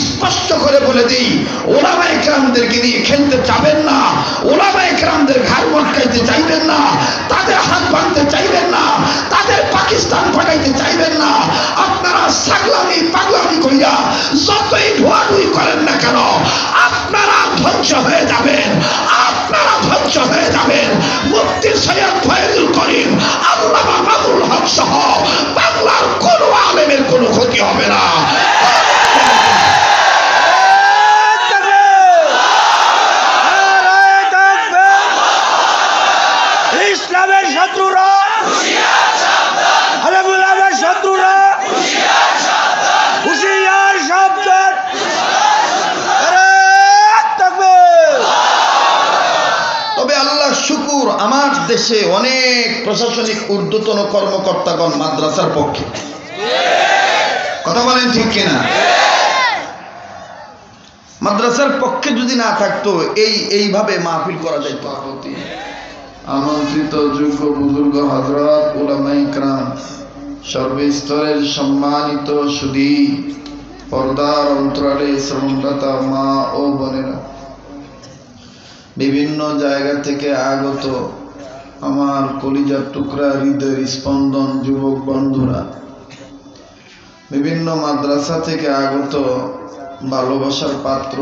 স্পষ্ট করে বলে দিই, ওলামায়ে কেরামদেরকে নিয়ে খেলতে যাবেন না, ওলামায়ে কেরামদের ঘাড় মটকাইতে চাইবেন না, তাদের হাত ভাঙতে চাইবেন না, তাদের পাকিস্তান পাঠাইতে চাইবেন না। আপনারা ছাগলামি পাগলামি কইরা যতই ঢোয়াঢুই করেন না কেন, আপনারা ধ্বংস হয়ে যাবেন, আপনারা ধ্বংস হয়ে যাবেন। মুফতি সৈয়দ ফয়জুল করিম, আল্লামা মামুনুল হক সহ বাংলার কোন আলেমের কোনো ক্ষতি হবে না। ইসলামের শত্রুরা, আলেমুলামার শত্রুরা হুঁশিয়ার সাবধান। তবে আল্লাহ শুকুর, আমার দেশে অনেক প্রশাসনিক ঊর্ধ্বতন কর্মকর্তাগণ মাদ্রাসার পক্ষে। কথা বলেন ঠিক কিনা? মাদ্রাসার পক্ষে যদি না থাকতো এইভাবে মাহফিল করা যেত। আমন্ত্রিত যোগ্য বুজুর্গ হযরত, উলামায়ে কেরাম, সর্বস্তরের সম্মানিত সুধী, পর্দার অন্তরালে শ্রমদাতা মা ও বোনেরা, বিভিন্ন জায়গা থেকে আগত আমার কলিজার টুকরা, হৃদয়ের স্পন্দন যুবক বন্ধুরা, বিভিন্ন মাদ্রাসা থেকে আগত ভালোবাসার পাত্র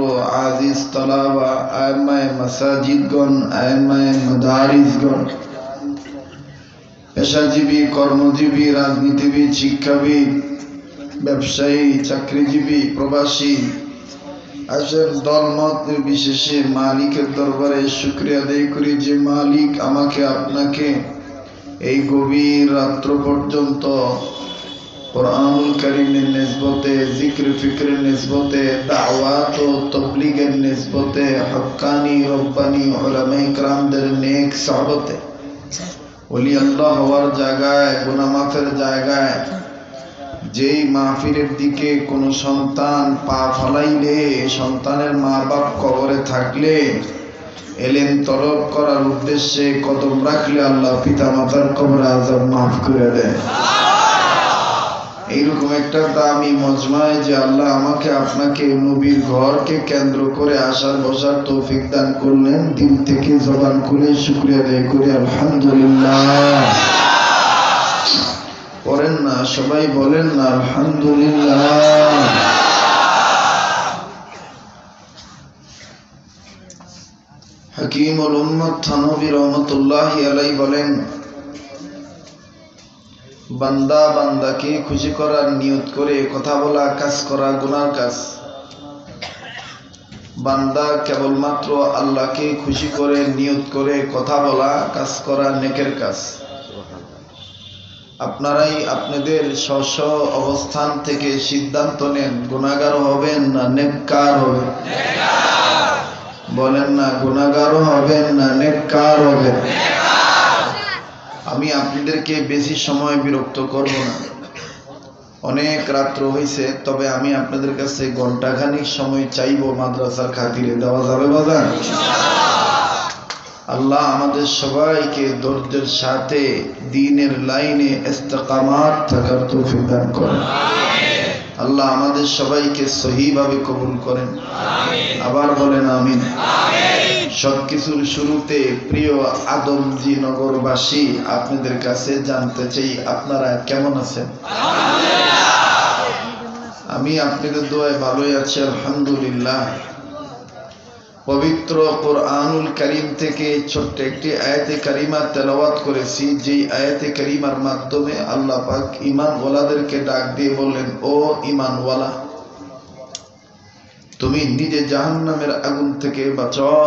আজিজ তালাবা, আয়েমায়ে মাসাজিদগণ, আয়েমায়ে মাদারিসগণ, পেশাজীবী, কর্মজীবী, রাজনীতিবিদ, শিক্ষাবিদ, ব্যবসায়ী, চাকরিজীবী, প্রবাসী, আসেন দলমত নির্বিশেষে মালিকের দরবারে শুকরিয়া আদায় করি যে মালিক আমাকে আপনাকে এই গভীর রাত্র পর্যন্ত কুরআনুল কারীমের নিসবতে, জিক্র ফিক্রের নিসবতে, দাওয়াত ও তাবলীগের নিসবতে, হক্কানি রব্বানি উলামায়ে কেরামদের নেক সাহবতে, ওলি আল্লাহ হওয়ার জায়গায়, গুনাহ মাফের জায়গায় যেই মাহফিলের দিকে কোনো সন্তান পা ফলাইলে, সন্তানের মা বাপ কবরে থাকলে, এলেম তলব করার উদ্দেশ্যে কদম রাখলে আল্লাহ পিতা মাতার কবরে আযাব মাফ করে দেয়। এইরকম একটা দামি মজমায় যে আল্লাহ আমাকে আপনাকে নবীর ঘরকে কেন্দ্র করে আসার বসার তৌফিক দান করলেন, দিল থেকে জবান খুলে শুকরিয়া আদায় করি আলহামদুলিল্লাহ। করেন না সবাই, বলেন না আলহামদুলিল্লাহ। হাকিমুল উম্মত থানভী রহমাতুল্লাহি আলাইহি বলেন, বান্দা বান্দাকে খুশি করার নিয়ত করে কথা বলা, কাজ করা গুনার কাজ। বান্দা কেবলমাত্র আল্লাহকে খুশি করে নিয়ত করে কথা বলা, কাজ করা নেকের কাজ। আপনারাই আপনাদের স্ব অবস্থান থেকে সিদ্ধান্ত নেন, গুনাহগার হবেন না নেককার হবেন। বলেন না, গুনাহগার হবেন না নেককার হবেন। আমি আপনাদেরকে বেশি সময় বিরক্ত করব না, অনেক রাত্র হয়েছে। তবে আমি আপনাদের কাছে ঘন্টাখানিক সময় চাইবো মাদ্রাসার খাতিরে, দেওয়া যাবে বাজান? আল্লাহ আমাদের সবাইকে ধৈর্যের সাথে দ্বীনের লাইনে ইস্তেকামাত থাকার তৌফিক দান করেন। আল্লাহ আমাদের সবাইকে সহিভাবে কবুল করেন। আবার বলেন আমিন। সবকিছুর শুরুতে প্রিয় আদমজি নগরবাসী, আপনাদের কাছে জানতে চাই আপনারা কেমন আছেন? আমি আপনাদের দোয়ায় ভালোই আছি আলহামদুলিল্লাহ। পবিত্র কুরআনুল কারীম থেকে ছোট্ট একটি আয়াতে কারিমা তেলাওয়াত করেছি, যেই আয়াতে কারিমার মাধ্যমে আল্লাহ পাক ঈমানওয়ালাদেরকে ডাক দিয়ে বললেন, ও ঈমানওয়ালা, তুমি নিজে জাহান্নামের আগুন থেকে বাঁচাও,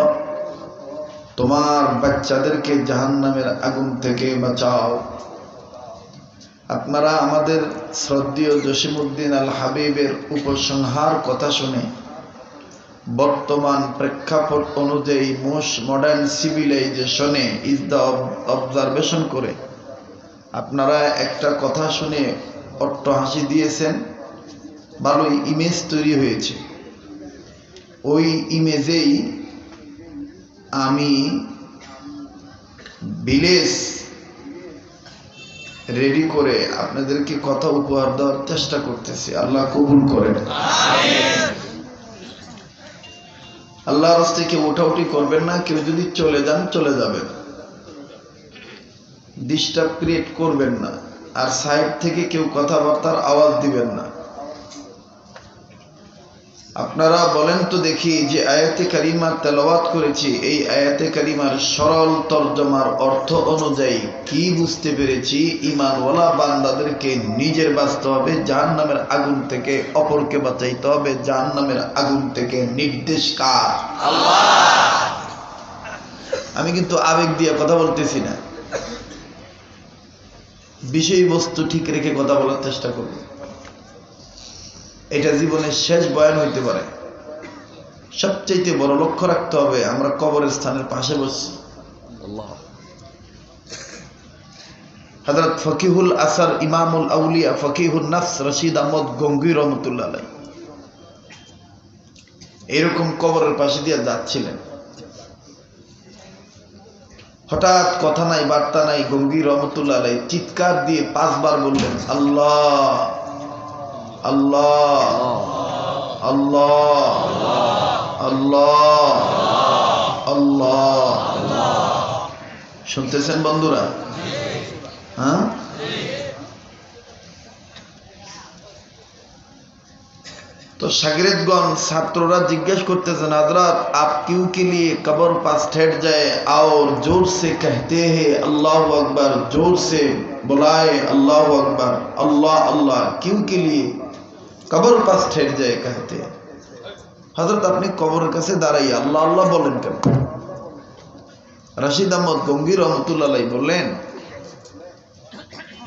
তোমার বাচ্চাদেরকে জাহান্নামের আগুন থেকে বাঁচাও। আপনারা আমাদের শ্রদ্ধেয় জসিমউদ্দিন আল হাবিবের উপসংহার কথা শুনে বর্তমান প্রেক্ষাপট অনুযায়ী মোস্ট মডার্ন সিভিলাইজেশনে ইজ দ্য অবজারভেশন করে আপনারা একটা কথা শুনে অট্ট হাসি দিয়েছেন, ভালোই ইমেজ তৈরি হয়েছে। ওই ইমেজেই আমি ভিলেজ রেডি করে আপনাদেরকে কথা উপহার দেওয়ার চেষ্টা করতেছি। আল্লাহ কবুল করেন। আল্লাহর রাস্তে কেউ উঠাউঠি করবেন না, কেউ যদি চলে যান চলে যাবেন, ডিস্টার্ব ক্রিয়েট করবেন না, আর সাইড থেকে কেউ কথাবার্তার আওয়াজ দিবেন না। আপনারা বলেন তো দেখি, যে আয়াতে কারিমা তেলাওয়াত করেছি, এই আয়াতে কারিমার সরল তরজমার অর্থ অনুযায়ী কি বুঝতে পেরেছি? ঈমানওয়ালা বান্দাদেরকে নিজের বাঁচতে হবে জাহান্নামের আগুন থেকে, অপরকে বাঁচাইতে হবে জাহান্নামের আগুন থেকে। নির্দেশ কার? আল্লাহ। আমি কিন্তু আবেগ দিয়ে কথা বলতেছি না, বিষয়বস্তু ঠিক রেখে কথা বলার চেষ্টা করব। এটা জীবনের শেষ বয়ান হইতে পারে। সবচেয়ে বড় লক্ষ্য রাখতে হবে, আমরা কবরের স্থানের পাশে বসছি। হযরত ফকিহুল আসার, ইমামুল আউলিয়া, ফকিহুল নফস রশিদ আহমদ গঙ্গুই রহমতুল্লাহ আলাইহি এরকম কবরের পাশে দিয়ে যাচ্ছিলেন। হঠাৎ কথা নাই বার্তা নাই, গঙ্গুই রহমতুল্লাহ আলাইহি চিৎকার দিয়ে 5 বার বললেন, আল্লাহ আল্লাহ আল্লাহ আল্লাহ আল্লাহ। শুনতেছেন বন্ধুরা? হ্যাঁ, तो शागिर्दगण छात्रों जिज्ञेस करतेছেন, हजरत आप क्यों के लिए कब्र पास ठहर जाए और जोर से कहते हैं अल्लाह अकबर, जोर से बुलाए अल्लाह अकबर, अल्लाह अल्लाह, क्यों के लिए कब्र पास ठहर जाए कहते हैं? हजरत अपनी कब्र কাছে দাঁড়াই আল্লাহ আল্লাহ বলেন কেন? রশিদ আহমদ গঙ্গি রহমতুল্লাহ আলাইহি বললেন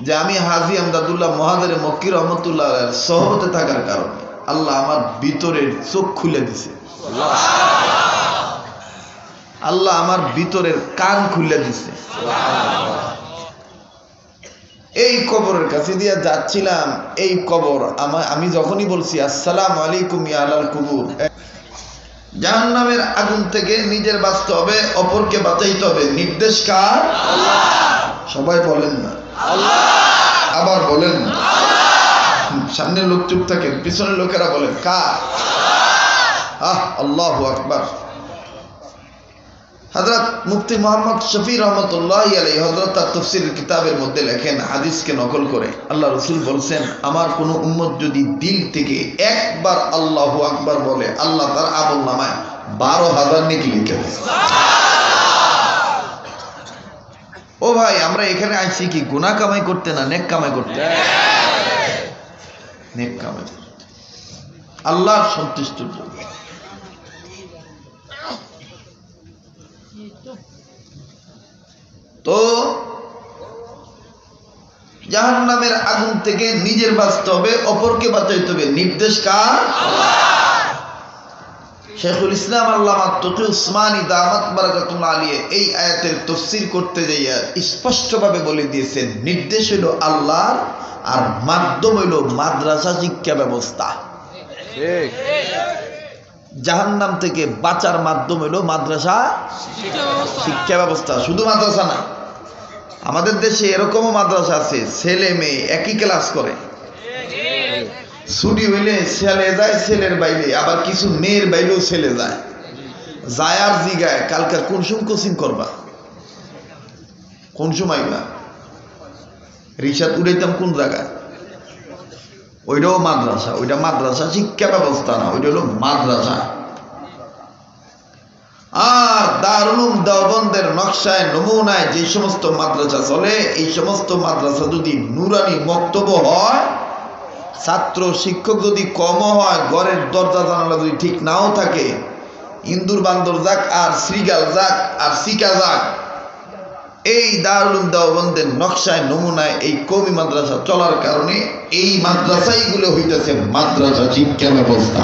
যে আমি হাজী আমদাদুল্লাহ মুহাজির মক্কি রহমতুল্লাহ আলাইহির সোহবতে থাকার কারণে আল্লাহ আমার ভিতরের চোখ খুলে দিছে, আল্লাহ আমার ভিতরের কান খুলে দিছে। এই কবরের কাছে দিয়ে যাচ্ছিলাম, এই কবর আমি যখনই বলছি আসসালামু আলাইকুম ইয়া আলাল কুবুর, জাহান্নামের আগুন থেকে নিজের বাঁচতে হবে, অপরকে বাঁচাইতে হবে। নির্দেশ কার? আল্লাহ। সবাই বলেন না আল্লাহ, আবার বলেন না। সামনের লোক চুপ থাকেন, পিছনের লোকেরা বলেন কার? আহ, আল্লাহু আকবার। হযরত মুফতি মুহাম্মদ শফি রহমতুল্লাহি আলাইহি হযরত তার তাফসীরের কিতাবের মধ্যে লেখেন, হাদিসকে নকল করে, আল্লাহ রাসূল বলেছেন, আমার কোন উম্মত যদি দিল থেকে একবার আল্লাহু আকবার বলে, আল্লাহ তার আমলনামায় 12,000 নেকি লিখে দেয়। ও ভাই, আমরা এখানে আইছি কি গুনাহ কামাই করতে না নেক কামাই করতে? নেক কামাই, আল্লাহর সন্তুষ্টির জন্য। তো জাহান্নামের আগুন থেকে নিজের বাঁচতে হবে, অপরকে বাঁচাইতে হবে। নির্দেশ কার? আল্লাহ। শেখুল ইসলাম আল্লামা তকি উসমানী দামাত বারাকাতুল্লাহ আলাইহি এই আয়াতের তাফসীর করতে যাইয়া স্পষ্টভাবে বলে দিয়েছেন, নির্দেশ হলো আল্লাহর, আর মাধ্যম হইল মাদ্রাসা শিক্ষা ব্যবস্থা। ঠিক, জাহান্নাম থেকে বাঁচার মাধ্যম হইল মাদ্রাসা শিক্ষা ব্যবস্থা। শুধু মাদ্রাসা না, আমাদের দেশে এরকমও মাদ্রাসা আছে ছেলে মেয়ে একই ক্লাস করে, ছুটি হইলে ছেলে যায় ছেলের বাইরে, আবার কিছু মেয়ের বাইরেও ছেলে যায়, যায় আর জিগায় কালকে কোন সময় কোচিং করবা, কোন সময় না রিক্সাত উড়াইতাম কোন জায়গায়, ওইটাও মাদ্রাসা। ওইটা মাদ্রাসা শিক্ষা ব্যবস্থা না, ওইটা হলো মাদ্রাসা। আর দারুল উলুম দেওবন্দের নকশায় নমুনায় যে সমস্ত মাদ্রাসা চলে, এই সমস্ত মাদ্রাসা যদি নুরানি মক্তব্য হয়, ছাত্র শিক্ষক যদি কমও হয়, ঘরের দরজা জানালা যদি ঠিক নাও থাকে, ইন্দুর বান্দর যাক আর শ্রীগাল যাক আর শিকা যাক, এই দারুল উলুম দেওবন্দের নকশায় নমুনায় এই কওমি মাদ্রাসা চলার কারণে এই মাদ্রাসাইগুলো হইতেছে মাদ্রাসা শিক্ষা ব্যবস্থা।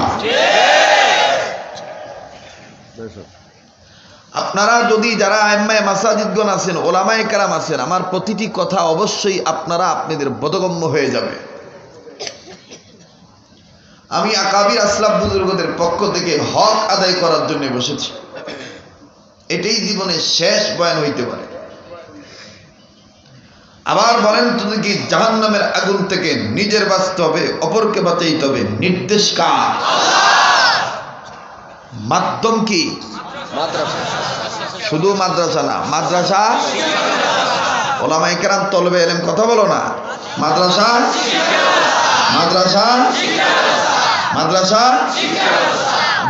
আপনারা যদি যারা আইম্মায়ে মাসাজিদগণ আছেন, ওলামায়ে কেরাম আছেন, আমার প্রতিটি কথা অবশ্যই আপনারা আপনাদের বোধগম্য হয়ে যাবে। আমি আকাবির আসলাফ বুজুর্গদের পক্ষ থেকে হক আদায় করার জন্য বসেছি। এটাই জীবনের শেষ বয়ান হইতে পারে। আবার বলেন তো দেখি, জাহান্নামের আগুন থেকে নিজের বাঁচতে হবে, অপরকে বাঁচাইতে হবে। নির্দেশ কার? আল্লাহ। মাধ্যম কি? শুধু মাদ্রাসা না, মাদ্রাসা ওলামায়ে কেরাম তলবে ইলম কথা বলো না, মাদ্রাসা মাদ্রাসা মাদ্রাসা।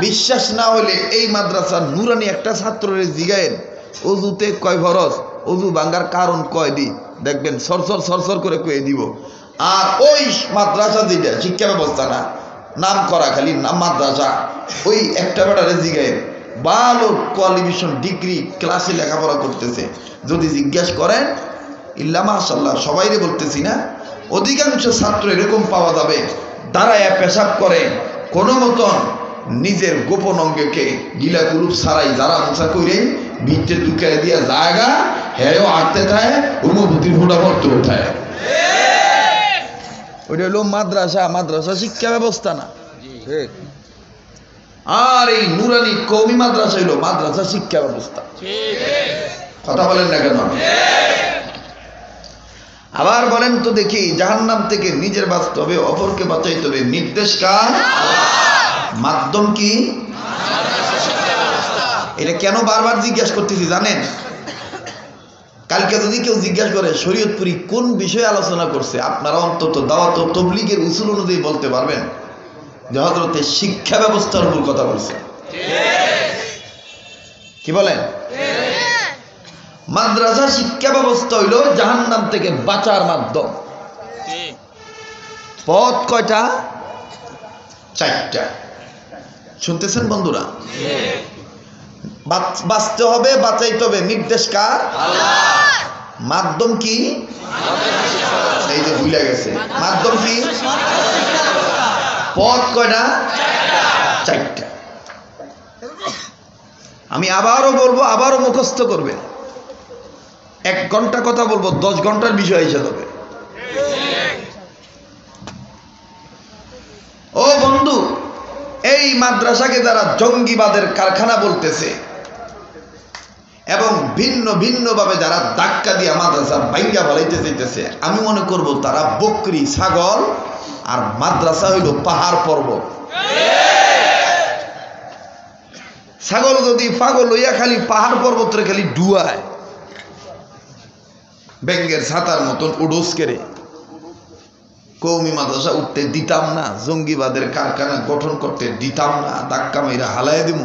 বিশ্বাস না হলে এই মাদ্রাসা নুরানি একটা ছাত্রের জিগায়েন অজুতে কয় ফরজ, অজু ভাঙ্গার কারণ কয় দি, দেখবেন সরসর সরসর করে কয়ে দিব। আর ওই মাদ্রাসা যেটা শিক্ষা ব্যবস্থা না, নাম করা খালি নাম মাদ্রাসা, ওই একটা বেটারে জিগায়েন ভালো কোয়ালিফিকেশন ডিগ্রি ক্লাসে লেখাপড়া করতেছে, যদি জিজ্ঞাসা করেন ইল্লা মাশাআল্লাহ, সবাইরে বলতেছি না, অধিকাংশ ছাত্র এরকম পাওয়া যাবে দাঁড়ায় পেশাব করে কোনো মতন নিজের গোপন অঙ্গকে গিলা কুলুপ ছাড়াই যারা মোছা করে ভিতরে ঢুকাই দিয়া জায়গা হ্যাঁ আটতে থাকে, অনুভূতির ফোটা পড়তে ওঠায়। ওইটা হলো মাদ্রাসা, মাদ্রাসা শিক্ষা ব্যবস্থা না। আর এই নুরানি কওমি মাদ্রাসা হইল মাদ্রাসা শিক্ষা ব্যবস্থা। কথা বলেন না কেন? আবার বলেন তো দেখি, জাহান্নাম থেকে নিজের বাঁচতে হবে, অপরকে বাঁচাইতে হবে, নির্দেশ কার? মাধ্যম কি? এটা কেন বারবার জিজ্ঞাসা করতেছি জানেন? কালকে যদি কেউ জিজ্ঞাসা করে শরীয়তপুরি কোন বিষয়ে আলোচনা করছে, আপনারা অন্তত দাওয়াত ও তাবলীগের উসুল অনুযায়ী বলতে পারবেন যে হযরতে শিক্ষা ব্যবস্থার উপর কথা বলছে। কি বলেন? মাদ্রাসা শিক্ষা ব্যবস্থা হইল জাহান্নাম থেকে বাঁচার মাধ্যম। পথ কয়টা? 4টা। শুনতেছেন বন্ধুরা? বাঁচতে হবে, বাঁচাইতে হবে, নির্দেশ কার? মাধ্যম কি? এই যে ভুলে গেছে, মাধ্যম কি? পথ কয়টা? 4টা। আমি আবারও বলবো, আবারও মুখস্থ করবে। 1 ঘন্টা কথা বলবো, 10 ঘন্টার বিষয় এসে যাবে। ও বন্ধু, এই মাদ্রাসাকে যারা জঙ্গিবাদের কারখানা বলতেছে এবং ভিন্ন ভিন্ন ভাবে যারা ধাক্কা দিয়া মাদ্রাসা ভাঙ্গা ফেলাইতে চাইতেছে, আমি মনে করব তারা বকরি ছাগল আর মাদ্রাসা হইল পাহাড় পর্বত। ছাগল যদি পাগল হইয়া খালি পাহাড় পর্বতের খালি ডুয়ায়, ব্যাঙ্গের ছাতার মতন উডোস কেড়ে, কওমি মাদ্রাসা উঠতে দিতাম না, জঙ্গিবাদের কারখানা গঠন করতে দিতাম না, ধাক্কা মাইরা হালাই দিব।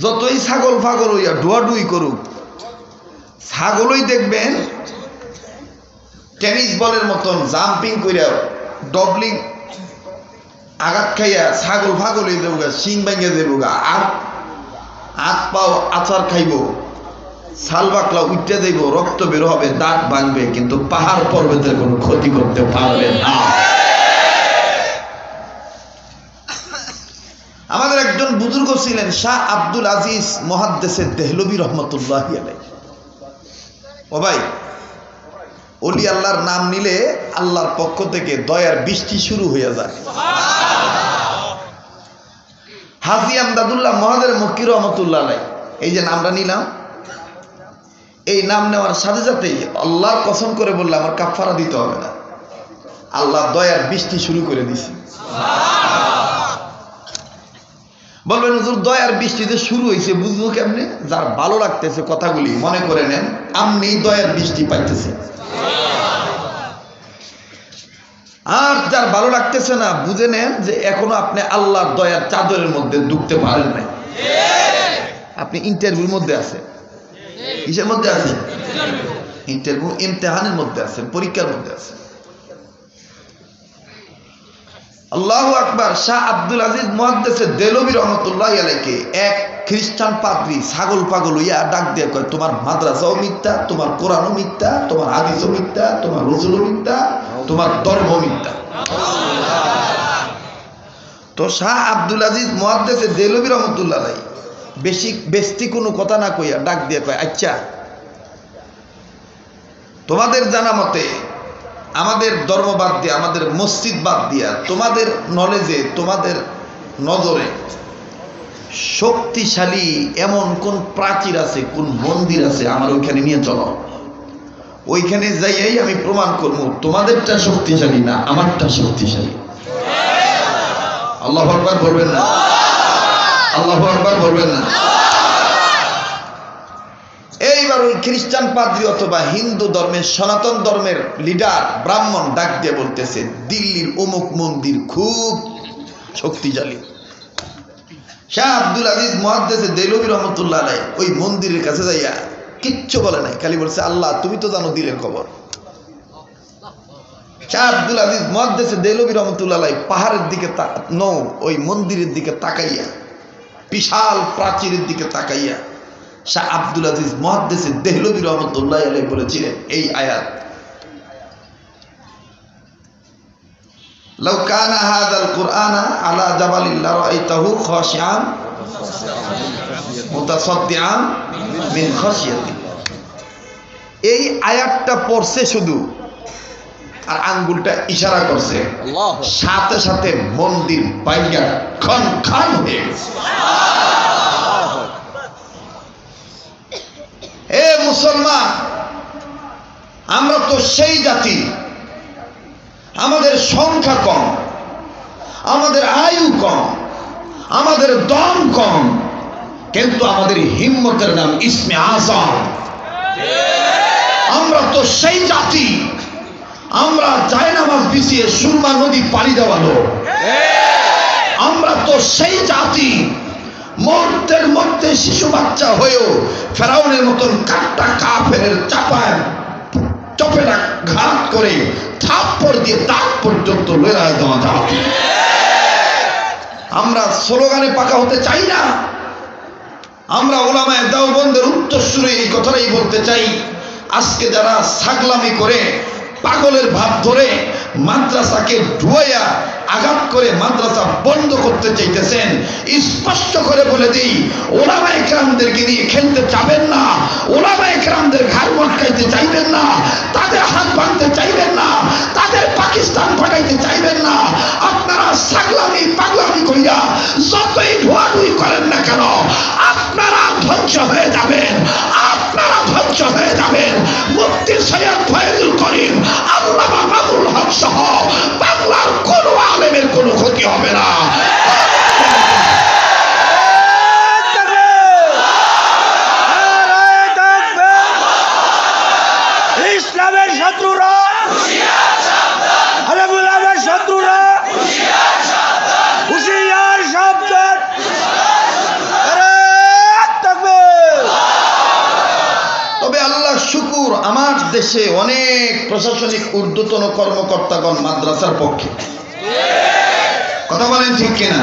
যতই ছাগল পাগল হইয়া ডুয়াডুই করুক, ছাগলই দেখবেন টেনিস বলের মতন জাম্পিং কইরা ডবলিং আঘাত খাইয়া ছাগল পাগল হয়ে দেবগা, শিং ভাঙ্গা দেবগা, হাত পাও আচার খাইব, ছাল বাকলা উঠতে যাইব, রক্ত বের হবে, দাঁত ভাঙবে, কিন্তু পাহাড় পর্বতের কোনো ক্ষতি করতে পারবে না। আমাদের একজন বুজুর্গ ছিলেন শাহ আব্দুল আজিজ মুহাদ্দিসে দেহলভী রহমতুল্লাহি আলাইহি। ও ভাই, ওলি আল্লাহর নাম নিলে আল্লাহর পক্ষ থেকে দয়ার বৃষ্টি শুরু হয়ে যায়। হাজী আমদাদুল্লাহ মহাদের মক্কি রহমতুল্লাহ আলাইহি, এই যে নামটা নিলাম, এই নাম নেওয়ার সাথে সাথেই আল্লাহর কসম করে বললাম আমার কাফারা দিতে হবে না, আল্লাহ দয়ার বৃষ্টি শুরু করে দিছে। বলবেন হুজুর দয়ার বৃষ্টিতে শুরু হয়েছে বুঝবো কেমনে? যার ভালো লাগতেছে কথাগুলি মনে করে নেন আপনি দয়ার বৃষ্টি পাইতেছে, আর যার ভালো লাগতেছে না বুঝে নেন যে এখনো আপনি আল্লাহর দয়ার চাদরের মধ্যে ঢুকতে পারেন নাই, আপনি ইন্টারভিউর মধ্যে আছেন। কিসের মধ্যে আছেন? ইন্টারভিউ, ইমতিহানের মধ্যে আছেন, পরীক্ষার মধ্যে আছেন। আল্লাহু আকবার। শাহ আব্দুল আজিজ মুহাদ্দিসে দেহলভী রহমতুল্লাহি আলাইহি এক খ্রিস্টান পাদ্রী ছাগল পাগল হইয়া ডাক দিয়ে কয়, তোমার মাদ্রাসাও মিথ্যা, তোমার কোরআনও মিথ্যা, তোমার হাদিসও মিথ্যা, তোমার রসুলও মিথ্যা, তোমার ধর্ম মিথ্যা। তো শাহ আব্দুল আজিজ মুহাদ্দিসে দেহলভী রহমতুল্লাহি আলাইহি বেশি বেস্তি কোনো কথা না কইয়া ডাক দিয়ে কয়, আচ্ছা তোমাদের জানা মতে আমাদের ধর্ম বাদ দিয়া, আমাদের মসজিদ বাদ দিয়া, তোমাদের নলেজে, তোমাদের নজরে শক্তিশালী এমন কোন প্রাচীর আছে, কোন মন্দির আছে, আমার ওইখানে নিয়ে চলো, ওইখানে যাইয়াই আমি প্রমাণ করবো তোমাদেরটা শক্তিশালী না আমারটা শক্তিশালী। আল্লাহু আকবার বলবেন না? আল্লাহু আকবার বলবেন না? এইবার ওই খ্রিস্টান পাদ্রী অথবা হিন্দু ধর্মের সনাতন ধর্মের লিডার ব্রাহ্মণ ডাক দিয়ে বলতেছে দিল্লির অমুক মন্দির খুব শক্তিশালী। শাহ আব্দুল আজিজ মুহাদ্দিস দেহলভী রহমতুল্লাহ আলাইহি ওই মন্দিরের কাছে যাইয়া কিচ্ছু বলে নাই, খালি বলছে আল্লাহ তুমি তো জানো দিলের খবর। শাহ আব্দুল আজিজ মুহাদ্দিস দেহলভী রহমতুল্লাহ আলাইহি পাহাড়ের দিকে ওই মন্দিরের দিকে তাকাইয়া, বিশাল প্রাচীরের দিকে তাকাইয়া শাহ আব্দুল আজিজ মুহাদ্দিস দেহলভী রহমতুল্লাহ আলাইহি বলেছিলেন এই আয়াত, লাউ কানা হাযাল কুরআনা আলা জাবালিন লারাআইতাহু খাশিআন মুতাসাদ্দিআন মিন খাশিয়াতিল্লাহ। এই আয়াতটা পড়ছে শুধু আর আঙ্গুলটা ইশারা করছে, সাথে সাথে মন্দির বাইয়া খন খন হয়ে গেছে। এ মুসলমান, আমরা তো সেই জাতি, আমাদের সংখ্যা কম, আমাদের আয়ু কম, আমাদের দম কম, কিন্তু আমাদের হিম্মতের নাম ইসমে আযম। আমরা তো সেই জাতি, আমরা জায়নামাজ বিছিয়ে সুরমা নদী পাড়ি দেওয়া লোক। আমরা তো সেই জাতি, মুহূর্তের মধ্যে শিশু বাচ্চা হয়েও ফেরাউনের মতন কাট্টা কাফেরের চাপায় চপেটা ঘাত করে থাপ্পড় দিয়ে দাঁত পর্যন্ত লড়াই দেওয়া জাতি। আমরা স্লোগানে পাকা হতে চাই না, আমরা উলামায়ে দেওবন্দের উত্তরসূরি এই কথাটাই বলতে চাই। আজকে যারা ছাগলামি করে পাগলের ভাব ধরে মাদ্রাসাকে ঢুয়াইয়া আঘাত করে মাদ্রাসা বন্ধ করতে চাইতেছেন, স্পষ্ট করে বলে দিই ওলামায়ে কেরামদেরকে নিয়ে খেলতে চাবেন না, ওলামায়ে কেরামদের ঘাড় মটকাইতে চাইবেন না, তাদের হাত ভাঙতে চাইবেন না, তাদের পাকিস্তান পাঠাইতে চাইবেন না। আপনারা ছাগলামি পাগলামি কইরা যতই ঢুয়াঢুই করেন না কেন, আপনারা ধ্বংস হয়ে যাবেন, আপনারা ধ্বংস হয়ে যাবেন। মুফতি সৈয়দ ফয়জুল করিম, আল্লামা মামুনুল হক সহ বাংলার কোন আলেমের কোনো ক্ষতি হবে না। ইসলামের শত্রুরা, আলেমুলামার শত্রুরা হুঁশিয়ার সাবধান। তবে আল্লাহ শুকুর, আমার দেশে অনেক প্রশাসনিক ঊর্ধ্বতন কর্মকর্তাগণ মাদ্রাসার পক্ষে। কথা বলেন ঠিক কিনা?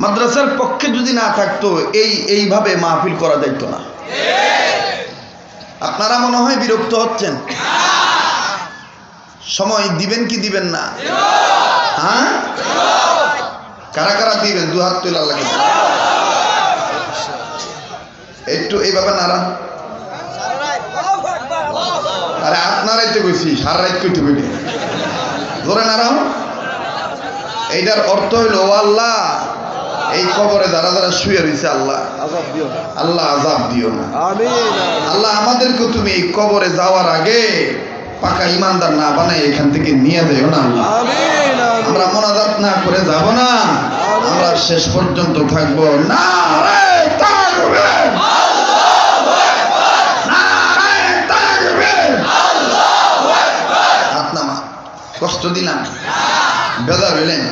মাদ্রাসার পক্ষে যদি না থাকতো এইভাবে মাহফিল করা যাইত না। আপনারা মনে হয় বিরক্ত হচ্ছেন, সময় দিবেন কি দিবেন না? হ্যাঁ, কারা কারা দিবেন? দু হাত তুলে আল্লাহকে একটু এইভাবে নাড়া। আরে আপনারাই তো কইছি সারা রাত কইতে কইতে ধরে নাড়াও। এইটার অর্থ হইল ও আল্লাহ, এই কবরে যারা যারা শুয়ে রয়েছে আল্লাহ আল্লাহ আযাব দিও না। আল্লাহ আমাদেরকে তুমি এই কবরে যাওয়ার আগে পাকা ইমানদার না বানাই এখান থেকে নিয়ে যাও না আল্লাহ। আমরা মোনাজাত না করে যাব না, আমরা শেষ পর্যন্ত থাকবো না। কষ্ট দিলাম, বেজার হইলেন?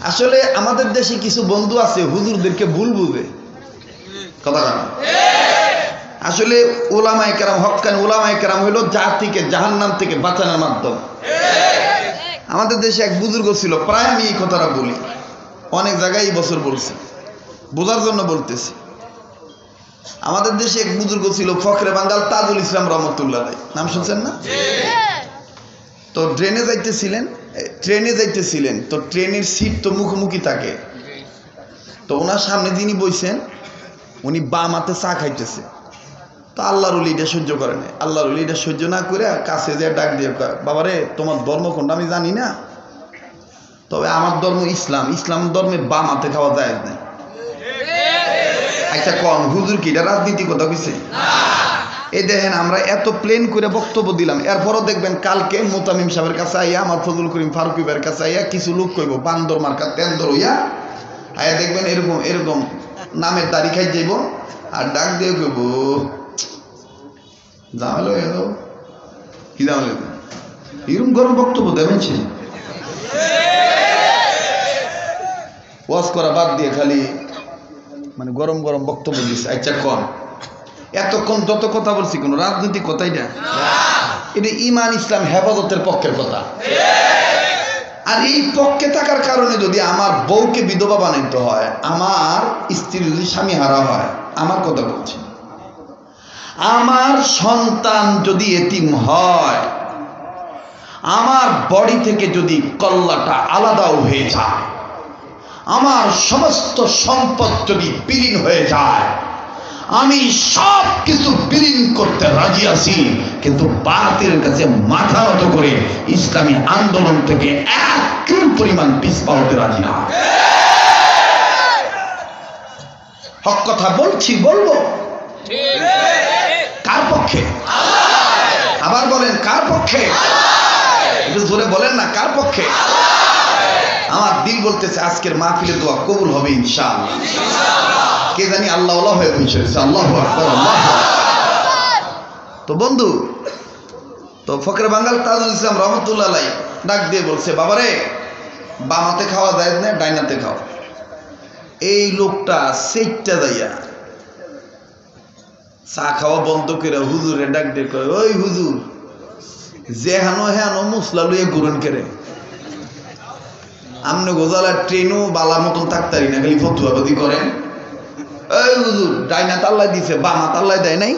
আসলে আমাদের দেশে কিছু বন্ধু আছে হুজুরদেরকে ভুল বুঝে কথা। আসলে উলামায়ে কেরাম, হক্কানি উলামায়ে কেরাম হইল জাতিকে জাহান্নাম থেকে বাঁচানোর মাধ্যম। আমাদের দেশে এক বুজুর্গ ছিল, প্রায় আমি এই কথাটা বলি, অনেক জায়গায় এই বছর বলছি, বোঝার জন্য বলতেছি। আমাদের দেশে এক বুজুর্গ ছিল ফখরে বাঙ্গাল তাজুল ইসলাম রহমতুল্লাহ আলাইহি, নাম শুনছেন না? তো ট্রেনে যাইতেছিলেন, তো ট্রেনের সিট তো মুখোমুখি থাকে। তো ওনার সামনে যিনি বইছেন উনি বাম হাতে চা খাইতেছে। তো আল্লাহর ওলি এটা সহ্য করে না, আল্লাহর ওলি এটা সহ্য না করে কাছে যে ডাক দিয়ে কয়, বাবারে তোমার ধর্ম কোনটা আমি জানি না, তবে আমার ধর্ম ইসলাম, ইসলাম ধর্মে বাম হাতে খাওয়া যায় না। আচ্ছা কন হুজুর কি এটা রাজনীতি কথা কইছে? এই দেখেন আমরা এত প্লেন করে বক্তব্য দিলাম, এরপরও দেখবেন কালকে মুতামিম সাহেবের কাছে আইয়া, আমার ফজল করিম ফারুকি ভাইয়ের কাছে আইয়া কিছু লোক কইব বান্দর মার্কা তেন্দর হইয়া আইয়া দেখবেন এরকম এরকম নামের দাড়ি খাই যাইব আর ডাক দিয়ে কইব জামেলো এলো কি জামেলো এরকম গরম বক্তব্য দেবেছে। ওয়াজ করা বাদ দিয়ে খালি মানে গরম গরম বক্তব্য দিচ্ছে। আচ্ছা কন এতক্ষণ যত কথা বলছি কোন রাজনৈতিক কথাই না, এটা ঈমান ইসলাম হেফাজতের পক্ষের কথা। আর এই পক্ষে থাকার কারণে যদি আমার বউকে বিধবা বানাইতে হয়, আমার স্ত্রী যদি স্বামী হারা হয়, আমার কথা বলছি, আমার সন্তান যদি এতিম হয়, আমার বডি থেকে যদি কল্লাটা আলাদাও হয়ে যায়, আমার সমস্ত সম্পদ যদি বিলীন হয়ে যায়, আমি সব কিছু বিলীন করতে রাজি আছি, কিন্তু বাতিলের কাছে মাথা নত করে ইসলামী আন্দোলন থেকে এক পরিমাণ পিছপা হতে রাজি না। হক কথা বলছি, বলবো কার পক্ষে? আবার বলেন কার পক্ষে? একটু জোরে বলেন না, কার পক্ষে? আমার দিল বলতেছে আজকের মাহফিলের দোয়া কবুল হবে ইনশাআল্লাহ। কে জানি আল্লাহ আল্লাহ হয়ে বসে আল্লাহু আকবার, আল্লাহু আকবার। তো বন্ধু, তো ফকরে বাঙ্গাল তাজুল ইসলাম রহমতুল্লাহ আলাইহি ডাক দিয়ে বলছে, বাবারে বামাতে খাওয়া যায় না, ডাইনাতে খাও। এই লোকটা সেইটা যাইয়া চা খাওয়া বন্ধ করে হুজুরে ডাক দিয়ে কয়, ওই হুজুর যে হানো হ্যানো মুসলা লইয়া ঘুরন কেড়ে আমনে গোজালার ট্রেনও বালা মতন থাকতারি না, খালি ফতুয়াবাদি করেন। এই হুজুর ডাইনা তাল্লাই দিছে, বামা তাল্লাই দেয় নাই,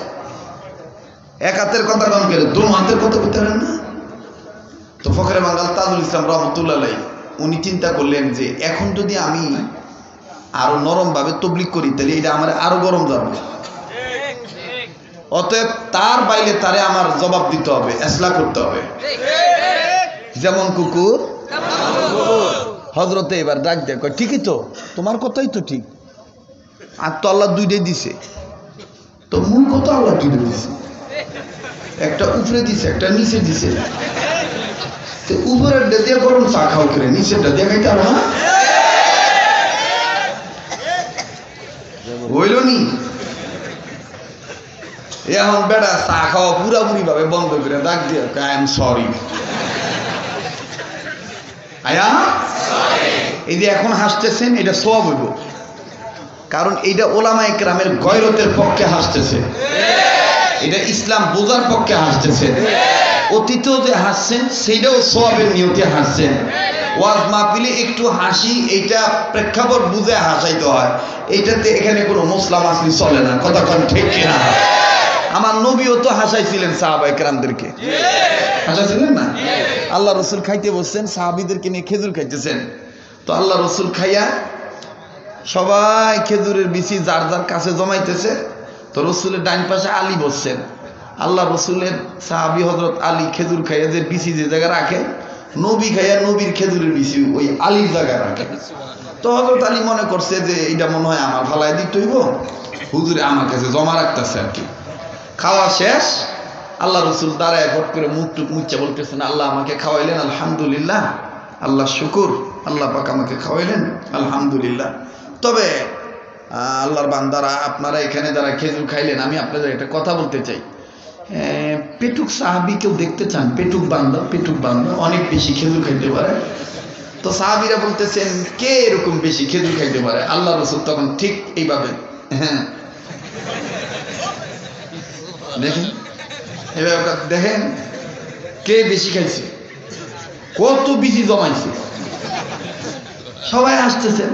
এক হাতের কথা কম করে দু হাতের কথা বলতে পারেন না। তো ফখরে বাঙ্গাল তাজুল ইসলাম রহমতুল্লাহ আলাইহি উনি চিন্তা করলেন যে এখন যদি আমি আরো নরম ভাবে তবলিগ করি তাহলে এটা আমার আরো গরম যাবে, অতএব তার বাইরে তারে আমার জবাব দিতে হবে, এসলা করতে হবে। যেমন কুকুর হজরতে এবার ডাক দেয়, কয় ঠিকই তো, তোমার কথাই তো ঠিক, আর তো আল্লাহ দুইটাই দিছে, তো মূল কথা আল্লাহ দুইটা দিছে, একটা উপরে দিছে একটা নিচে দিছে, তো উপরের দিয়ে গরম চা খাও করে নিচেরটা দিয়ে খাইতে পারো না, হইল নি? এখন বেড়া চা খাওয়া পুরাপুরি ভাবে বন্ধ করে ডাক দিয়ে আই এম সরি। আয়া এই যে এখন হাসতেছেন এটা সওয়াব হইব, কারণ এইটা ওলামায়ে কেরামের গয়রতের পক্ষে হাসতেছে, এটা ইসলাম বোঝার পক্ষে হাসতেছে। অতীতেও যে হাসছেন সেইটাও সওয়াবের নিয়তে হাসছেন। ওয়াজ মাহফিলে একটু হাসি, এইটা প্রেক্ষাপট বুঝে হাসাইতে হয়, এইটাতে এখানে কোনো মশলা মাছলি চলে না, কথা কোন ঠিক কিনা? আমার নবীও তো হাসাইছিলেন সাহাবায়ে কেরামদেরকে, হাসাইছিলেন না? আল্লাহ রসুল খাইতে বসছেন, সাহাবীদেরকে নিয়ে খেজুর খাইতেছেন, তো আল্লাহ রসুল খাইয়া সবাই খেজুরের বিচি যার যার কাছে জমাইতেছে, তো রসুলের ডাইন পাশে আলী বসছেন। আল্লাহ রসুলের সাহাবী হযরত আলী খেজুর খাইয়া যে বিচি যে জায়গায় রাখে, নবী খাইয়া নবীর খেজুরের বিচি ওই আলীর জায়গায় রাখে। তো হযরত আলী মনে করছে যে এটা মনে হয় আমার ফালাই দিতে হইব, হুজুরে আমার কাছে জমা রাখতেছে আর কি। খাওয়া শেষ, আল্লাহ রসুল দাঁড়ায় ভট করে মুখ টুক মুচ্চা বলতেছেন, আল্লাহ আমাকে খাওয়াইলেন আলহামদুলিল্লাহ, আল্লাহ শুকুর, আল্লাহ পাক আমাকে খাওয়াইলেন আলহামদুলিল্লাহ। তবে আল্লাহর বান্দারা, আপনারা এখানে যারা খেজুর খাইলেন, আমি আপনাদের একটা কথা বলতে চাই, পেটুক সাহাবি কেউ দেখতে চান? পেটুক বান্দা অনেক বেশি খেজুর খাইতে পারে। তো সাহাবিরা বলতেছেন কে এরকম বেশি খেজুর খাইতে পারে? আল্লাহ রসুল তখন ঠিক এইভাবে, হ্যাঁ দেখেন এভাবে দেখেন কে বেশি খাইছে, কত বেশি জমাইছে, সবাই আসতেছেন।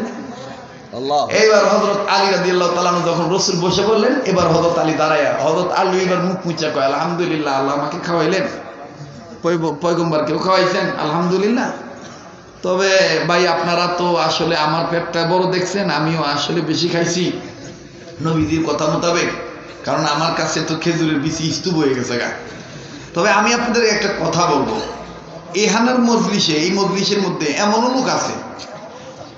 এইবার হযরত আলী রাদিয়াল্লাহু তাআলা যখন রাসূল বসে বললেন, এবার হযরত আলী দাঁড়ায়া, হযরত আলী এবার মুখ মুচ্চা কয় আলহামদুলিল্লাহ, আল্লাহ আমাকে খাওয়াইলেন, পয়গম্বরকেও খাওয়াইছেন আলহামদুলিল্লাহ। তবে ভাই আপনারা তো আসলে আমার পেটটা বড় দেখছেন, আমিও আসলে বেশি খাইছি নবীজির কথা মোতাবেক, কারণ আমার কাছে তো খেজুরের বিচি স্তূপ হয়ে গেছে গা। তবে আমি আপনাদের একটা কথা বলবো, এহানার মজলিসে, এই মজলিসের মধ্যে এমনও লোক আছে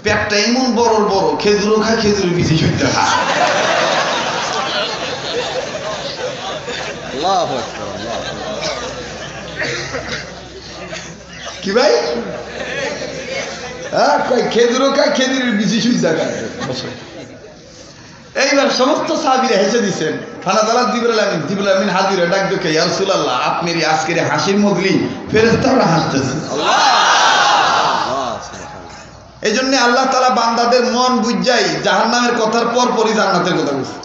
পেটটা এমন বড় বড়, খেজুরও খায়, খেজুরের বিচি শুইতে খায়। কি ভাই? হ্যাঁ, খেজুরও খায়, খেজুরের বিচি সুইজা খায়। এইবার সমস্ত সাহাবীরা হেসে দিচ্ছেন। ফানাদারাত জিবরাইল আমিন হাজির ডাক দেখে, ইয়া রাসূলুল্লাহ, আপনার আজকের হাসির মজলি ফেরেশতারা হাসতেছে। এই জন্য আল্লাহ তাআলা বান্দাদের মন বুঝাই জাহান্নামের কথার পর পরই জান্নাতের কথা বলছে।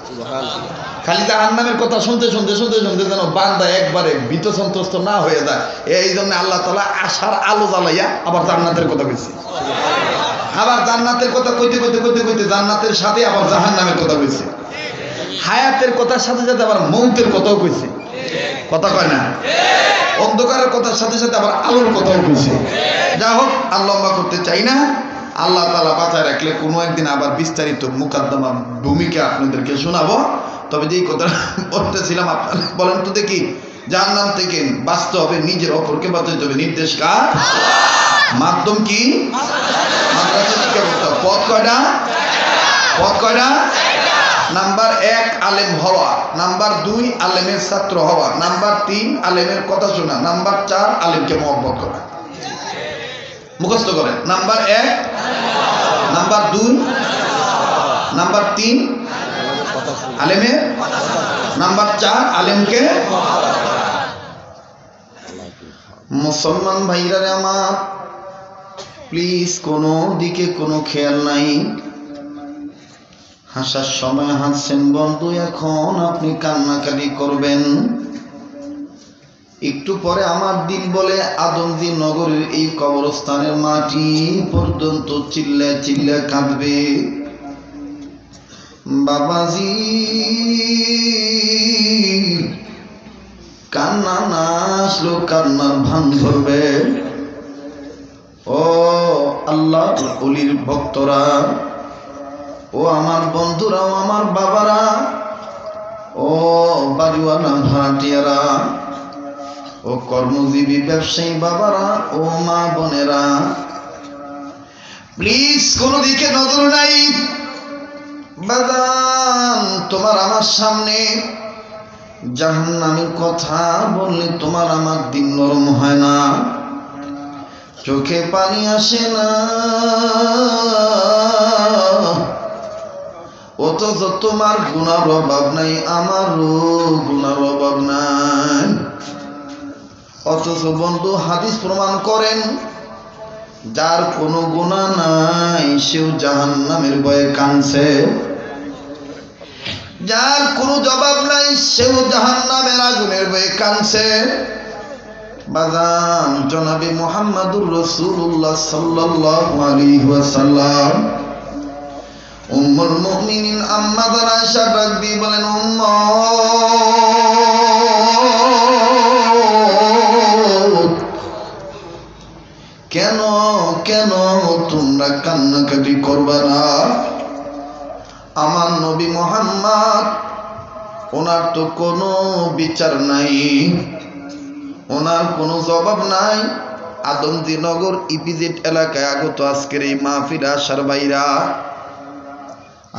খালি জাহান্নামের কথা শুনতে শুনতে যেন বান্দা একবারে ভীত সন্ত্রস্ত না হয়ে যায়, এই জন্য আল্লাহ তাআলা আশার আলো জ্বালাইয়া আবার জান্নাতের কথা বলছে। আবার জান্নাতের কথা কইতে জান্নাতের সাথে আবার জাহান্নামের কথা কইছে। হায়াতের কথার সাথে সাথে আবার মৌতের কথাও কইছে। কথা কয় না? অন্ধকারের কথার সাথে সাথে আবার আলোর কথাও কইছে। যা হোক, আর লম্বা করতে চাই না। আল্লাহ তাআলা বাঁচায় রাখলে কোনো একদিন আবার বিস্তারিত মুকাদ্দমা ভূমিকা আপনাদেরকে শোনাবো। তবে যেই কথাটা বলতেছিলাম, আপনারা বলেন তো দেখি, জাহান্নাম থেকে বাঁচতে হবে, নিজের অপরকে বাঁচাতে হবে, নির্দেশ কার? মাধ্যম কি? মাদ্রাসা শিক্ষা করতে হবে। পথ কয়টা? নাম্বার 1 আলেম হওয়া, নাম্বার 2 আলেমের ছাত্র হওয়া, নাম্বার 3 আলেমের কথা শোনা, নাম্বার 4 আলেমকে মহব্বত করা। মুখস্থ করেন। নাম্বার 1, নাম্বার 2, নাম্বার 3 আলেমের, নাম্বার 4 আলেমকে। মুসলমান ভাইরা আমার, প্লিজ কোনো দিকে কোনো খেয়াল নাই। হাসার সময় হাসছেন বন্ধু, এখন আপনি কান্নাকাটি করবেন। একটু পরে আমার দিল বলে আদমজি নগরের এই কবরস্থানের মাটি পর্যন্ত চিল্লা কাঁদবে। বাবাজি, কান্না না আসলো কান্নার ভান ধরবে। ও আল্লাহ ওলির ভক্তরা, ও আমার বন্ধুরা, ও আমার বাবারা, ও বাড়িওয়ালা ভাড়াটিয়ারা, ও কর্মজীবী ব্যবসায়ী বাবারা, ও মা বোনেরা, প্লিজ কোনো দিকে নজর নাই। বাদাম, তোমার আমার সামনে জাহান্নামের কথা বললে তোমার আমার দিন নরম হয় না, চোখে পানি আসে না। অথচ তোমার গুনার অভাব নাই, আমারও গুনার অভাব নাই। অথচ বন্ধু হাদিস প্রমাণ করেন, যার কোনো গুনাহ নাই সেও জাহান্নামের ভয়ে কাঁদছে, যার কোনো জবাব নাই সেও জাহান্নামের আগুনের ভয়ে কাঁদছে। বাজান, জনাবে মুহাম্মাদুর রাসূলুল্লাহ সাল্লাল্লাহু আলাইহি ওয়াসাল্লাম উম্মুল মুমিনিন আম্মা আয়েশা ডাক দিয়ে বলেন, কেন কেন তোমরা কান্নাকাটি করবে না? আমার নবী মুহাম্মদ, ওনার তো কোনো বিচার নাই, ওনার কোনো জবাব নাই। আদমজি নগর ইপিজেড এলাকায় আগত আজকের এই মাহফিল আসার বাইরা,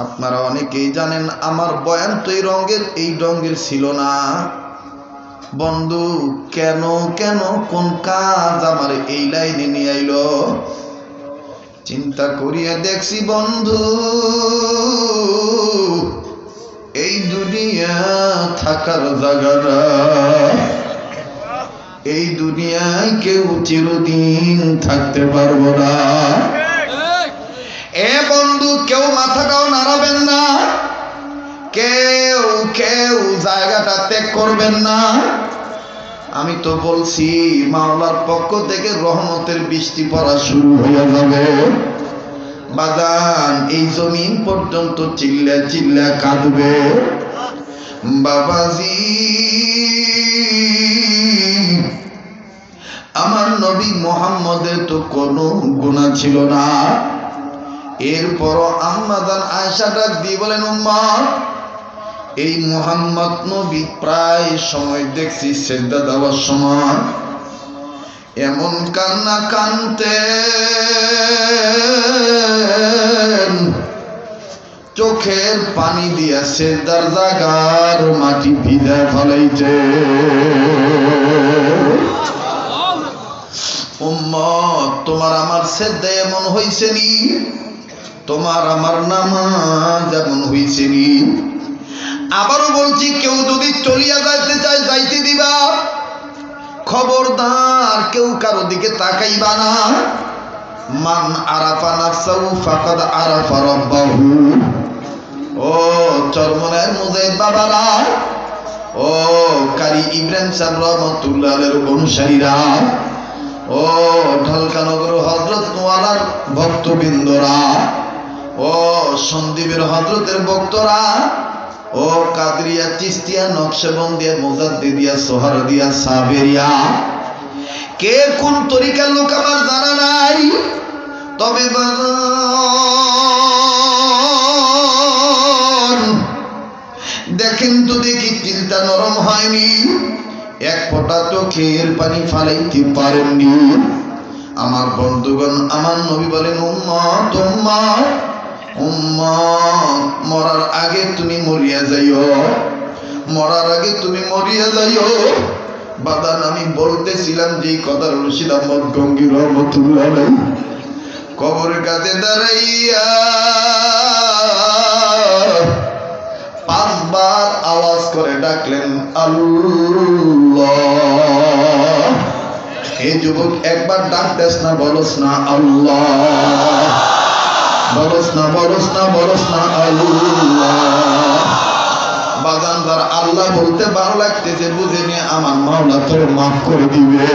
আপনারা অনেকেই জানেন আমার বয়ান তো এই রঙের ছিল না। বন্ধু, কেন কেন কোন কাজ আমার এই লাইনে নিয়ে আইলো? চিন্তা করিয়া দেখছি বন্ধু, এই দুনিয়া থাকার জায়গা না, এই দুনিয়ায় কেউ চিরদিন থাকতে পারবো না। এ বন্ধু, কেউ মাথাটাও নাড়াবেন না, কেউ জায়গাটা ত্যাগ করবেন না। আমি তো বলছি মাওলার পক্ষ থেকে রহমতের বৃষ্টি পড়া শুরু হয়ে যাবে। বাজান, এই জমিন পর্যন্ত চিল্লা কাঁদবে। বাবাজি, আমার নবী মুহাম্মদের তো কোনো গুনাহ ছিল না। এরপরও আম্মা জান আয়েশা ডাক দিয়ে বলেন, উম্মত, এই মুহাম্মদ নবী প্রায় সময় দেখছি সিজদা দেওয়ার সময় এমন কান্না কাঁদতেন, চোখ চোখের পানি দিয়া সেজদার জাগার মাটি ভিজা ফলাইছে। উম্মত তোমার আমার সেজদা এমন হইছে নি, তোমার আমার নামাজ এমন হইছে নি। আবারও বলছি, কেউ যদি চলিয়া যাইতে চায় যাইতে দিবা, খবরদার কেউ কারো দিকে তাকাইবা না। মান আরাফা নাফসাহু ফাকাদ আরাফা রাব্বাহু। ও চরমনের মুজাহিদ বাবারা, ও কারি ইব্রাহিম সাহেব রহমাতুল্লাহ আলাইহির অনুসারীরা, ও ঢালকানগর হযরত নোয়ালার ভক্তবৃন্দরা, ও সন্দীপের হযরতের ভক্তরা, ও কাদরিয়া, চিস্তিয়া, নকশবন্দিয়া, মুজাদ্দিদিয়া, সোহরাদিয়া, সাবেরিয়া, কে কোন তরিকার লোক আমার জানা নাই। তবে দেখেন তো দেখি দিলটা নরম হয়নি, এক ফোঁটা চোখের পানি ফালাইতে পারেননি। আমার বন্ধুগণ, আমার নবী বলেন, উম্মত উম্মত উম্মত, মরার আগে তুমি মরিয়া যাইও, মরার আগে তুমি মরিয়া যাইও। বাদান আমি বলতেছিলাম যে কথা, রশিদ আহমদ গঙ্গি রহমতুল্লাহ আলাইহি কবরের কাছে দাঁড়াইয়া 5 বার আওয়াজ করে ডাকলেন আল্লাহ। এই যুবক একবার ডাক দেস না, বলস না আল্লাহ, বলস না, বলস না, বলস না আল্লাহ। বাজান যার আল্লাহ বলতে ভালো লাগতেছে, বুঝে নিয়ে আমার মাওলা তোর মাফ করে দিবে।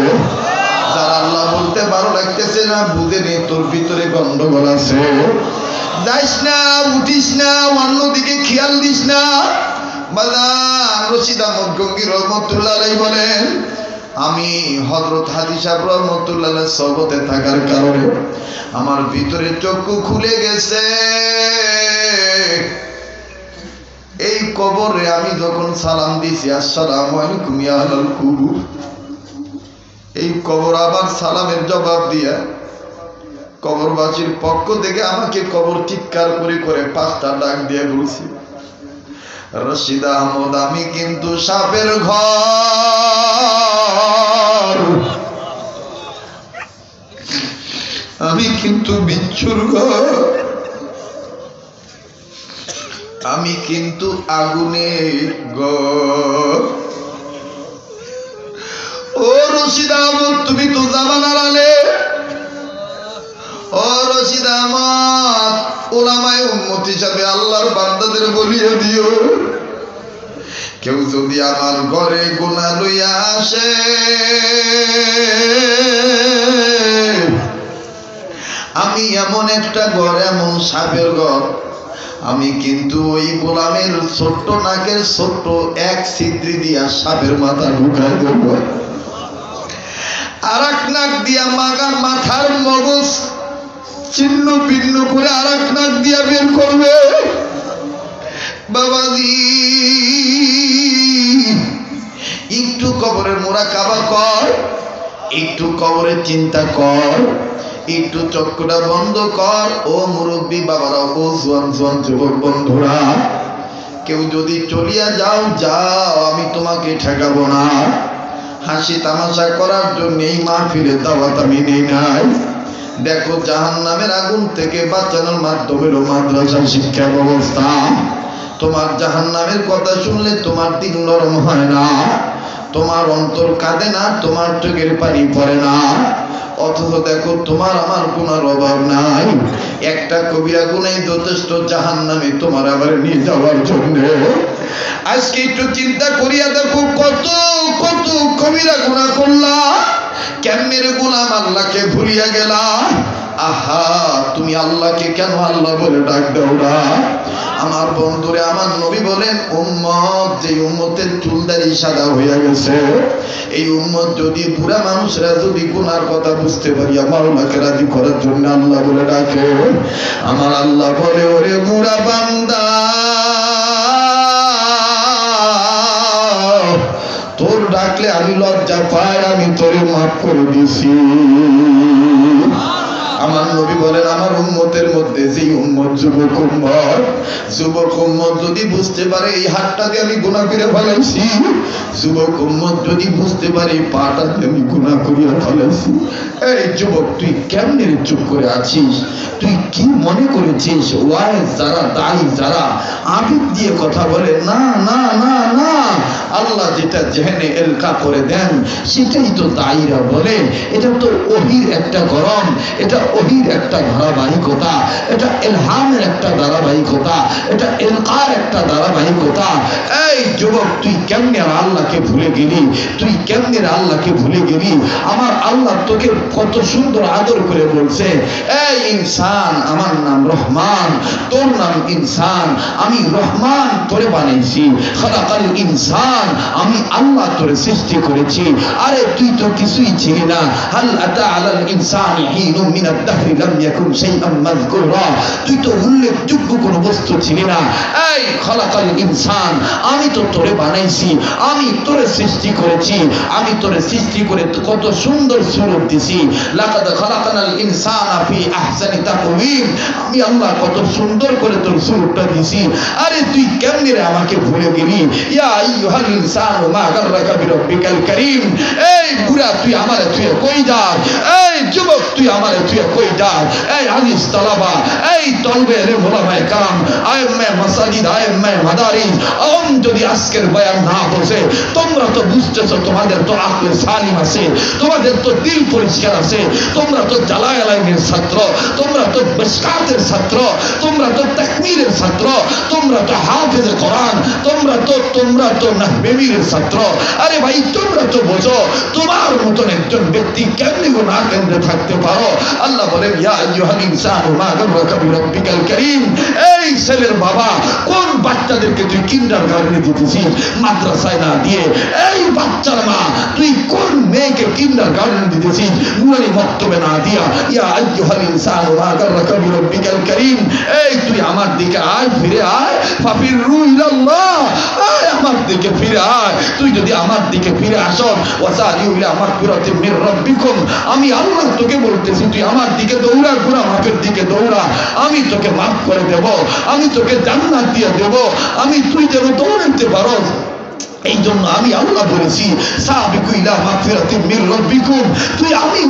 যার আল্লাহ বলতে ভালো লাগতেছে না, বুঝে নিয়ে তোর ভিতরে গন্ডগোল আছে। যাইস না, উঠিস না, অন্যদিকে খেয়াল দিস না। বাজান রশিদ আহমদ গঙ্গি রহমতুল্লাহ আলাইহি বলেন, আমি হযরত হাজী সাহেব রহমতুল্লাহ আলাইহির সহবতে থাকার কারণে আমার ভিতরে চক্ষু খুলে গেছে। এই কবরে আমি যখন সালাম দিছি, আসসালামু আলাইকুম ইয়া আহলাল কুবুর, এই কবর আবার সালামের জবাব দিয়া কবরবাসীর পক্ষ থেকে আমাকে কবর চিৎকার করে করে 5টা ডাক দিয়ে বলছি, রশিদ আহমদ আমি কিন্তু সাপের ঘর, আমি কিন্তু বিচ্ছুর ঘর, আমি কিন্তু আগুনের ঘর। ও রশিদ আহমদ তুমি তো জামানার আলে, ও রশিদ আহমদ উলামায়ে উম্মত হিসাবে আল্লাহর বান্দাদের বলিয়ে দিও, কেউ যদি আমার ঘরে গুনাহ লইয়া আসে, আমি এমন একটা ঘর, এমন সাপের ঘর, আমি কিন্তু ওই গোলামের ছোট্ট নাকের ছোট্ট এক ছিদ্রি দিয়া সাপের মাথা ঢুকাই দেব, আর এক নাক দিয়া মাথার মগজ ছিন্ন ভিন্ন করে আর এক নাক দিয়া বের করবে। বাবাজি একটু কবরের মুরাকাবা কর, একটু কবরের চিন্তা কর, একটু চক্ষুটা বন্ধ কর। ও মুরব্বী বাবারা, ও জোয়ান জোয়ান যুবক বন্ধুরা, কেউ যদি চলিয়া যাও যাও, আমি তোমাকে ঠেকাবো না। হাসি তামাশা করার জন্য এই মাহফিলে দাওয়াত আমি নেই নাই। দেখো জাহান্নামের আগুন থেকে বাঁচানোর মাধ্যমেরও মাদ্রাসা শিক্ষা ব্যবস্থা। তোমার জাহান্নামের কথা শুনলে তোমার দিল নরম হয় না, তোমার অন্তর কাঁদে না, তোমার চোখের পানি পড়ে না। অথচ দেখো তোমার আমার গুনার অভাব নাই, একটা কবিরা গুনাই যথেষ্ট জাহান্নামে তোমার আবার নিয়ে যাওয়ার জন্য। আজকে একটু চিন্তা করিয়া দেখো, কত কত কবিরা গুনাহ করলা, কেমনে গুনাহ আল্লাহকে ভুলিয়া গেলা। আহা, তুমি আল্লাহকে কেন আল্লাহ বলে ডাক দাও না? আমার বন্ধুরে, আমার নবী বলেন, উম্মত যে উম্মতের চুলদারি সাদা হইয়া গেছে, এই উম্মত যদি বুড়া মানুষরা যদি গুনার কথা বুঝতে পারি, মাওলাকে রাজি করার জন্য আল্লাহ বলে ডাকে, আমার আল্লাহ বলে, ওরে বুড়া বান্দা, তোর ডাকলে আমি লজ্জা পাই, আমি তোরে মাফ করে দিছি। আমার নবী বলেন আমার উম্মতের মধ্যে যে উম্মত যুবক উম্মত যদি বুঝতে পারে এই হাতটা দিয়ে আমি গুনাহ করে ফেলাইছি, যুবক উম্মত যদি বুঝতে পারে এই পাটা দিয়ে আমি গুনাহ করিয়া ফেলাইছি। এই যুবক তুই কেমনে চুপ করে আছিস? তুই কি মনে করেছিস ওয়াইজ যারা দায়ী যারা আবেগ দিয়ে কথা বলে? না না না না, আল্লাহ যেটা জেহেনে এলকা করে দেন সেটাই তো দায়ীরা বলে। এটা তো ওহির একটা গরম, এটা ওহির একটা ধারাবাহিকতা, এটা ইলহামের একটা ধারাবাহিকতা, এটা এলকার একটা ধারাবাহিকতা। এই যুবক তুই কেমনে আল্লাহকে ভুলে গেলি? তুই কেমনে আল্লাহকে ভুলে গেলি? আমার আল্লাহ তোকে কত সুন্দর আদর করে বলছে, এই ইনসান আমার নাম রহমান, তোর নাম ইনসান, আমি রহমান তোরে বানাইছি। খালাকাল ইনসান, আমি আল্লাহ তোরে সৃষ্টি করেছি। আরে তুই তো কিছুই ছিলি না। হাল আতা আলাল ইনসানি হিনুম মিনাদ দাহরি লাম ইয়াকুন শাইআন মাযকুরা, তুই তো উল্লেখযোগ্য কোনো বস্তু ছিলি না। এই খালাকাল ইনসান, আমি তো তোরে বানাইছি, আমি তোরে সৃষ্টি করেছি, আমি তোরে সৃষ্টি করে কত সুন্দর সুরত দিছি। লাকাদ খালাকানাল ইনসানা ফি আহসানি তাকওয়িম, আমি আল্লাহ কত সুন্দর করে তোর সুরতটা দিছি। আরে তুই কেমনে রে আমাকে ভুলে গেলি? ইয়া আইয়ুহাল ইনসানু মা গাররাকা বিরাব্বিকাল কারীম, এই বুড়া তুই আমারে তুই কই যাস? এই যুবক তুই আমারে তুই কই যাস? এই আজিজ তালাবা, এই তলবের ওলামায়ে কারাম, আইম্মে মাসাজিদ, আইম্মে মাদারিস, যদি আজকের বয়ান না বসে, তোমরা তো বুঝতেছো তোমাদের তো আকলে সালিম আছে, তোমাদের তো দিল পরিষ্কার আছে, তোমরা তো জালালাইনের ছাত্র, তোমরা তো মিশকাতের ছাত্র, তোমরা তো তাকবীরের ছাত্র, তোমরা তো হাফেজে কোরআন, তোমরা তো নাহবীর ছাত্র। আরে ভাই তোমরা তো বোঝো তোমার মতন একজন ব্যক্তি কেমনে গুনাহ কেন্দ্রে থাকতে পারো? আল্লাহ বলেন ইয়া আইয়ুহাল ইনসানু মা গাররাকা বিরাব্বিকাল কারীম, এই ছেলের বাবা কোন বাচ্চাদেরকে তুই কিন্ডারগার্টেনে দিতেছিস মাদ্রাসায় না দিয়ে? এই বাচ্চার মা তুই কোন মেয়েকে কিন্ডারগার্টেনে দিতেছিস নুরানি মক্তবে না দিয়া? ইয়া আইয়ুহাল ইনসানু মা গাররাকা বিরাব্বিকাল কারীম, এই তুই আমার দিকে আয়, ফিরে আয়, ফাফিরু ইলাল্লাহ, আয় আমার দিকে ফিরে আয়। তুই যদি আমার দিকে ফিরে আসো, ওয়াসারিউ ইলা মাগফিরাতিন মির রাব্বিকুম, আমি আল্লাহ তোকে বলতেছি তুই আমার দিকে দৌড়া, গুনাহ মাফের দিকে দৌড়া, আমি তোকে মাফ করে দেব, আমি তোকে জান্নাত দিয়ে দেব, আমি তুই যেন দৌড়াইতে পারো। এই জন্য আমি আল্লাহ বলেছি সাবিকু ইলা মাগফিরাতিন মির রাব্বিকুম, তুই আমি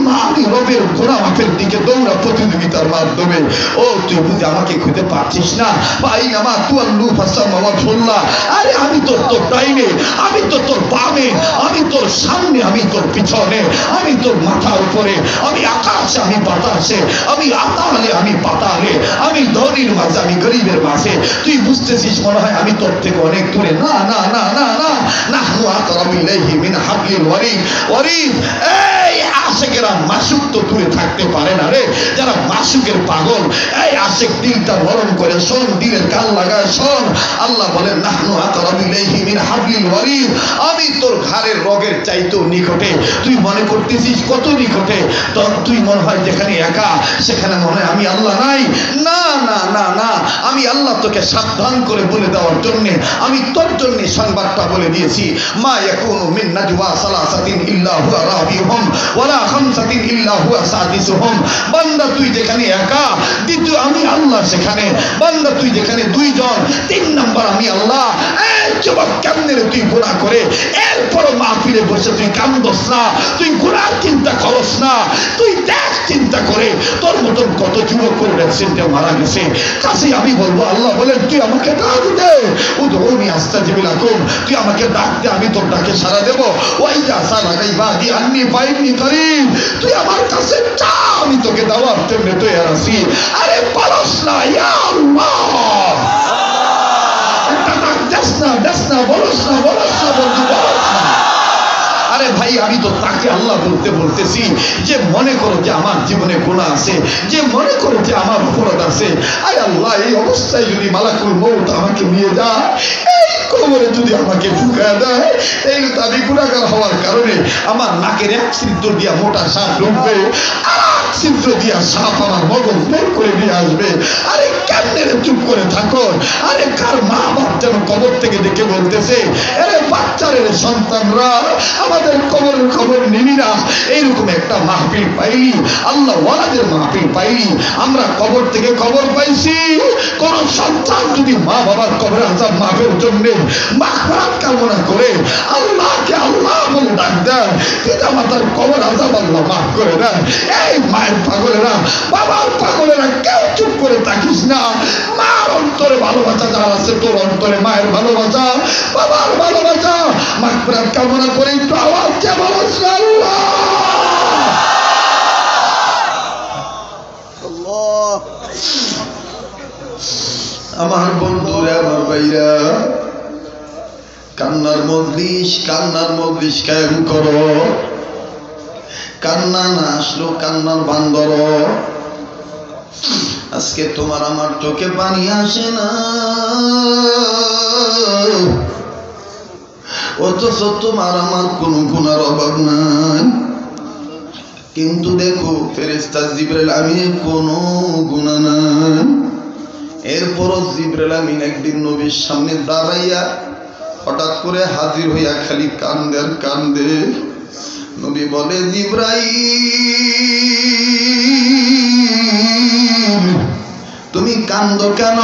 রবের গুনাহ মাফের দিকে দৌড়া প্রতিযোগিতার মাধ্যমে। ও তুই বুঝি আমাকে খুঁজে পাচ্ছিস না? ভাই আমার তুয়াল্লু ফাসামা ওয়াজহুল্লাহ, আরে আমি তো তোর ডাইনে, আমি তো তোর বামে, আমি তোর সামনে, আমি তোর পিছনে, আমি তোর মাথার উপরে, আমি আকাশে, আমি বাতাসে, আমি আতালে, আমি পাতালে, আমি ধনীর মাঝে, আমি গরিবের মাঝে। তুই বুঝতেছিস মনে হয় আমি তোর থেকে অনেক দূরে। না না না না না, নাহনু আকরাবু ইলাইহি মিন হাবলিল ওয়ারিদ। ওয়ারিদ, এই আশিকেরা মাসুক তো দূরে থাকতে পারে না রে, যারা মাসুকের পাগল। এই আশিক দিলটা নরম করে শোন, দিলের কান লাগায় শোন। আল্লাহ বলেন নাহনু আকরাবু ইলাইহি মিন হাবলিল ওয়ারিদ, আমি তোর ঘাড়ের রগের চাইতেও নিকটে। তুই মনে করতেছিস কত নিকটে, তুই মনে হয় যেখানে একা সেখানে মনে হয় আমি আল্লাহ নাই। না না না না, আমি আল্লাহ তোকে সাবধান করে বলে দেওয়ার জন্য আমি তোর জন্য সংবাদটা বলে দিয়েছি। মা ইয়াকুনু মিন নাজওয়া সালাসাতিন ইল্লা হুয়া রাবিহুম ওয়ালা খামসাতিন ইল্লা হুয়া সাদিসুহুম, বান্দা তুই যেখানে একা, দ্বিতীয় আমি আল্লাহ সেখানে। বান্দা তুই যেখানে দুইজন, তিন নাম্বার আমি আল্লাহ। এই যুবক কেমনে তুই গুনাহ করে এরপর মাহফিলে বসে তুই কান্দস না, তুই গুনাহ চিন্তা করস না? তুই দেখ চিন্তা করে তোর মতন কত যুবক করে অ্যাক্সিডেন্টে মারা গেছে। কাছে আমি বলবো আল্লাহ বলেন তুই আমাকে ডাক দে, উদউনি আস্তাজিব লাকুম, তুই আমাকে ডাক দে, আমি তোর ডাকে সাড়া দেব। ওয়াইদা সালাকা ইবাদি আন্নী ফাইন্নী করিব, তুই আমার কাছে চা, আমি তোকে দেওয়ার জন্য তৈরি আছি। আরে বলস না ইয়া আল্লাহ, একটা ডাক দেস না, দেস না, বলস না, বলস না বন্ধু, বলস না। আরে ভাই আমি তো তাকে আল্লাহ বলতেছি যে মনে করো যে আমার জীবনে গুনাহ আছে, যে মনে করো যে আমার অপরাধ আছে। আরে আল্লাহ এই অবস্থায় যদি মালাকুল মউত আমাকে নিয়ে যায়, এই কবরে যদি আমাকে ঢুকায় দেয়, এই তো আমি গুনাহগার হওয়ার কারণে আমার নাকের এক ছিদ্র দিয়া মোটা সাপ ঢুকবে, আর এক ছিদ্র দিয়া সাপ আমার মগজ বের করে নিয়ে আসবে। আরে কেমনে চুপ করে থাকো? আরে কার মা বাপ যেন কবর থেকে ডেকে বলতেছে, এরে বাচ্চারের সন্তানরা, আমাদের কবরের খবর নিবি না? এইরকম একটা মাহফিল পাইলি, আল্লাহ ওয়ালাদের মাহফিল পাইলি। আমরা কবর থেকে খবর পাইছি, কোন সন্তান যদি মা বাবার কবরের আযাব মাফের জন্য মাগফিরাত কামনা করে আল্লাহকে আল্লাহ বলে ডাক দেয়, পিতা মাতার কবর আযাব আল্লাহ মাফ করে দেয়। এই মায়ের পাগলেরা, বাবার পাগলেরা, কেউ চুপ করে থাকিস না। মার অন্তরে ভালোবাসা যার আছে, তোর অন্তরে মায়ের ভালোবাসা, বাবার ভালোবাসা, মাগফিরাত কামনা করে একটু আওয়াজ দিয়ে বলো আল্লাহ। আমার বন্ধুরা, আমার ভাইরা, কান্নার মজলিস কায়েম করো। কান্না না আসলো কান্নার বান্দর। আজকে তোমার আমার চোখে পানি আসে না, অথচ তোমার আমার কোনো গুনার অভাব নাই। কিন্তু দেখো ফেরেশতা জিবরাইল আমিনের কোনো গুনাহ নাই। এরপরও জিবরাইল আমিন একদিন নবীর সামনে দাঁড়াইয়া হঠাৎ করে হাজির হইয়া খালি কান্দে আর কান্দে। নবী বলে, জিবরাইল তুমি কান্দো কেন?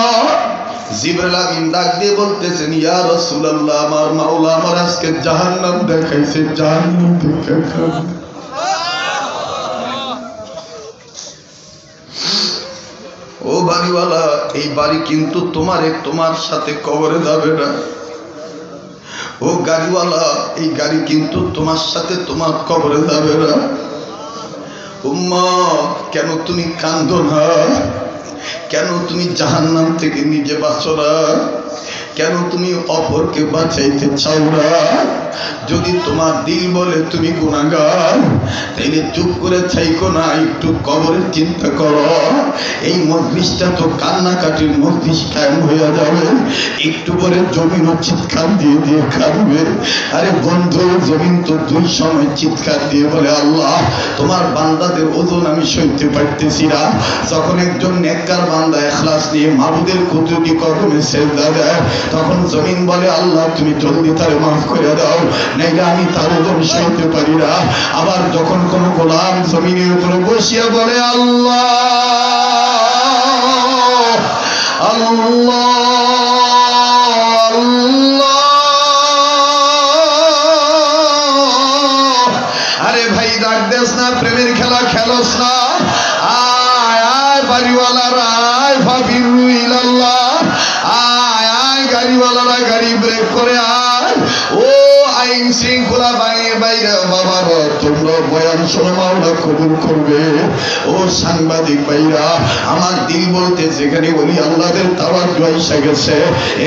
জিবরাইল আমিন ডাক দিয়ে বলতেছেন, ইয়া রাসূলুল্লাহ, আমার মাওলা আমার আজকে জাহান্নাম দেখাইছে, জাহান্নাম দেখাইছে। ও বাড়িওয়ালা, এই বাড়ি কিন্তু তোমার সাথে কবরে যাবে না। ও গাড়িওয়ালা, এই গাড়ি কিন্তু তোমার সাথে তোমার কবরে যাবে না। উম্মত, কেন তুমি কান্দো না? কেন তুমি জাহান্নাম থেকে নিজে বাঁচো না? কেন তুমি অপরকে বাঁচাইতে চাও না? যদি তোমার দিল বলে তুমি গুনাহগার, তাইলে চুপ করে থাইকো না, একটু কবরের চিন্তা করো। এই মজলিসটা তো কান্নাকাটির মজলিস কায়েম হয়ে যাবে। একটু পরে জমিনও চিৎকার দিয়ে দিয়ে কাঁদবে। আরে বন্ধু, জমিন তো দুই সময় চিৎকার দিয়ে বলে, আল্লাহ তোমার বান্দাদের ওজন আমি সইতে পারতেছি না। যখন একজন নেককার বান্দা ইখলাস নিয়ে মাবুদের কুদরতি কদমে সেজদা দেয়, তখন জমিন বলে, আল্লাহ তুমি জলদি তারে মাফ করে দাও, নাইলে আমি তার ওজন সইতে পারি না। আবার যখন কোন গোলাম জমিনের উপরে বসিয়া বলে, আল্লাহ আল্লাহ আল্লাহ, আরে ভাই ডাক দেস না, প্রেমের খেলা খেলোস না। আয় আয় বাড়িওয়ালারা, আয় ফাবিরু ইলাল্লাহ, আয় আয় গাড়িওয়ালারা, গাড়ি ব্রেক করে আয়। ও আইন শৃঙ্খলা বাইরে বাবার, তোমরা বয়ান শোনো, মাওলা কবুল করবে। ও সাংবাদিক ভাইরা, আমার দিল বলতে যেখানে বলি আল্লাহদের তাওয়াজ্জু এসে গেছে,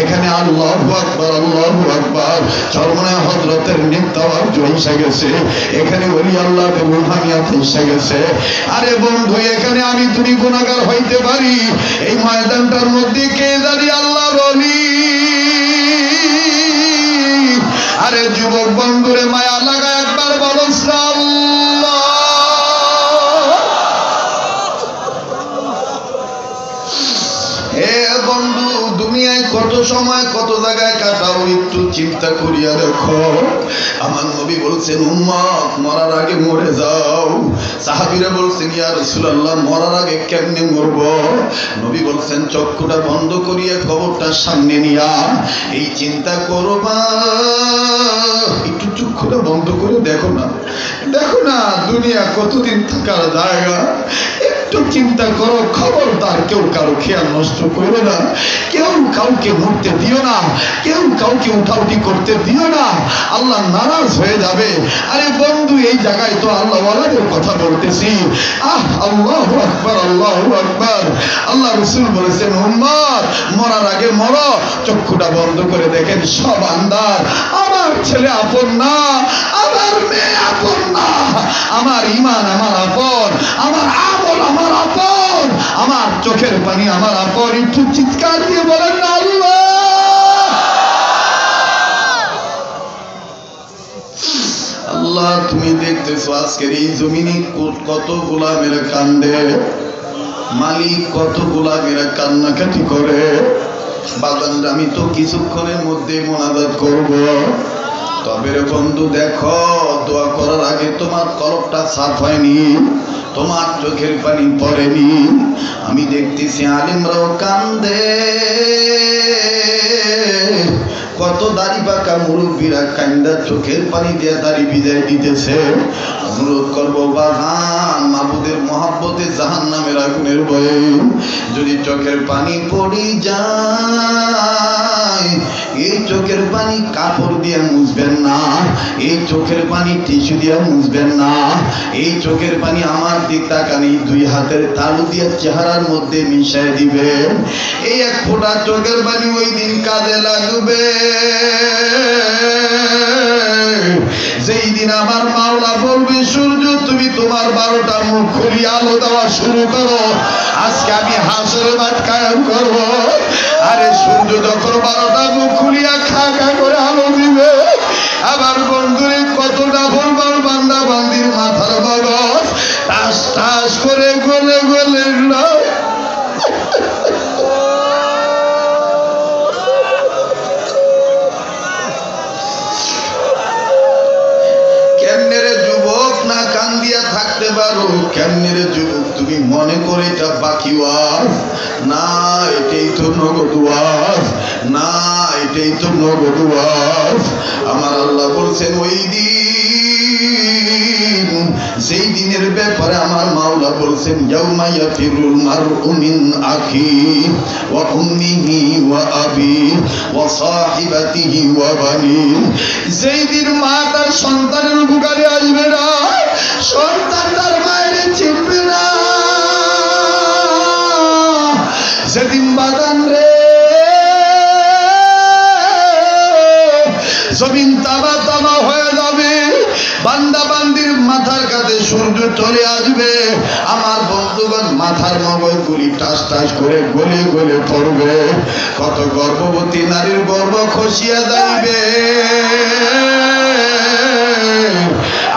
এখানে আল্লাহু আকবার আল্লাহু আকবার চরমনায় হযরতের নেক তাওয়াজ্জু এসে গেছে, এখানে বলি আল্লাহদের রুহানিয়াত এসে গেছে। আরে বন্ধু, এখানে আমি তুমি গুনাহগার হইতে পারি, এই ময়দানটার মধ্যে কে জানি আল্লাহ বলি। আরে যুবক বন্ধুরে মায়া লাগা একবার বলো আল্লাহ। হে বন্ধু, দুনিয়ায় কত সময় কত জায়গায় কাটাও, একটু চিন্তা করিয়া দেখো। আমার নবী বলছেন, উম্মত মরার আগে মরে যাও। সাহাবীরা বলছেন, ইয়া রাসূলুল্লাহ মরার আগে কেমনে মরব? নবী বলছেন, চক্ষুটা বন্ধ করিয়া কবরটা সামনে নিয়া এই চিন্তা করবা। একটু চক্ষুটা বন্ধ করে দেখো না, দেখো না দুনিয়া কতদিন থাকার জায়গা। একটু চিন্তা করো, খবরদার কেউ কারো খেয়াল নষ্ট করবে না, কেউ কাউকে মরতে দিও না, কেউ কাউকে উঠাউঠি করতে দিও না, আল্লাহ নারাজ হয়ে যাবে। আরে বন্ধু, এই জায়গায় তো আল্লাহ ওয়ালাদের কথা বলতেছি। আল্লাহু আকবার আল্লাহু আকবার। আল্লাহ রাসূল বলেছেন, উম্মত মরার আগে মরো, চক্ষুটা বন্ধ করে দেখেন সব আন্দার। আমার ছেলে আপন না, আমার মেয়ে আপন না, আমার ঈমান আমার আপন, আমার আমল আমার আপন, আমার চোখের পানি আমার আপন। একটু চিৎকার দিয়ে বলেন না আল্লাহ। আল্লাহ তুমি দেখতেছো আজকের এই জমিনে কত গোলামেরা কান্দে, মালিক কত গোলামেরা কান্নাকাটি করে। বাজান আমি তো কিছুক্ষণের মধ্যে মোনাজাত করব, তবে রে বন্ধু দেখো দোয়া করার আগে তোমার কলবটা সাফ হয়নি, তোমার চোখের পানি পড়েনি। আমি দেখতেছি আলিমরাও কান্দে, কত দাড়ি পাকা মুরব্বীরা কান্দা চোখের পানি দিয়ে দাড়ি ভিজাই দিতেছে। অনুরোধ করবো বাজান, মাবুদের মহাব্বতে জাহান্নামের আগুনের ভয়ে যদি চোখের পানি পড়ি যায়, এই চোখের পানি কাপড় দিয়ে মুছবেন না, এই চোখের পানি টিস্যু দিয়ে মুছবেন না, এই চোখের পানি আমার দিক তাকানি দুই হাতের তালু দিয়ে চেহারার মধ্যে মিশাই দিবেন। এই এক ফোঁটা চোখের পানি ওই দিন কাজে লাগবে যেই দিন আমার মাওলা বলবে সূর্য তুমি তোমার 12টা মুখ খুলি আলো দেওয়া শুরু করো, আজকে আমি হাসরের মাঠ কায়েম করবো। আরে সূর্য যখন 12টা মুখ খুলিয়া খা খা করে আলো দিবে, আবার বন্ধুরে কতটা ভুলবার বান্দা বান্দির মাথার মগজ টাস টাস করে গলে গলে থাকতে পারো। কেমনে রে যুবক তুমি মনে করে এটা বাকি ওয়াজ না, এটাই তো নগদ ওয়াজ না, এটাই তো নগদ ওয়াজ। আমার আল্লাহ বলছেন ওই দিন, সেই দিনের ব্যাপারে আমার মাওলা বলছেন ইয়াউমা ইয়াফিরুল মারউ মিন আখি ওয়া উম্মিহি ওয়া আবি ওয়া সাহিবাতিহি ওয়া বানি। সেই দিন মা তার সন্তানের বুকে আসবে না, সন্তান তার মায়ের চিনবে না। সেদিন বাগান রে জমিন তামা তামা হয়ে যাবে, বান্দা বান্দির মাথার কাছে সূর্য চলে আসবে। আমার বন্ধুগণ মাথার মগজগুলি টাস টাস করে গলে গলে পড়বে, কত গর্ভবতী নারীর গর্ভ খসিয়া যাইবে।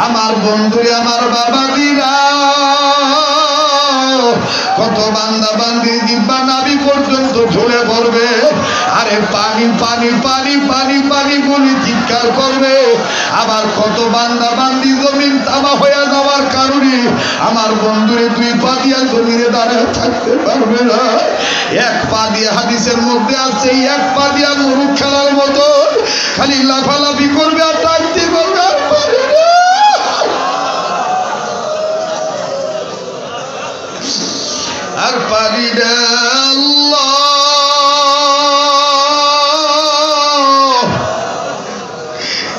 আমার বন্ধুরে আমার বাবা দিরা কত বান্দা বান্দির জিব্বা নাভি পর্যন্ত ঝরে পড়বে। আরে পানি পানি পানি পানি পানি বলি চিৎকার করবে। আবার কত বান্দা বান্দি জমিন তামা হয়ে যাওয়ার কারণে আমার বন্ধুরে দুই পা দিয়া জমিনে দাঁড়িয়ে থাকতে পারবে না। এক পা দিয়ে হাদিসের মধ্যে আছে এক পা দিয়া মুরুখ খেলার মতো খালি লাফালাফি করবে আর ডাকতে করবে আর পারে না। আর পারি না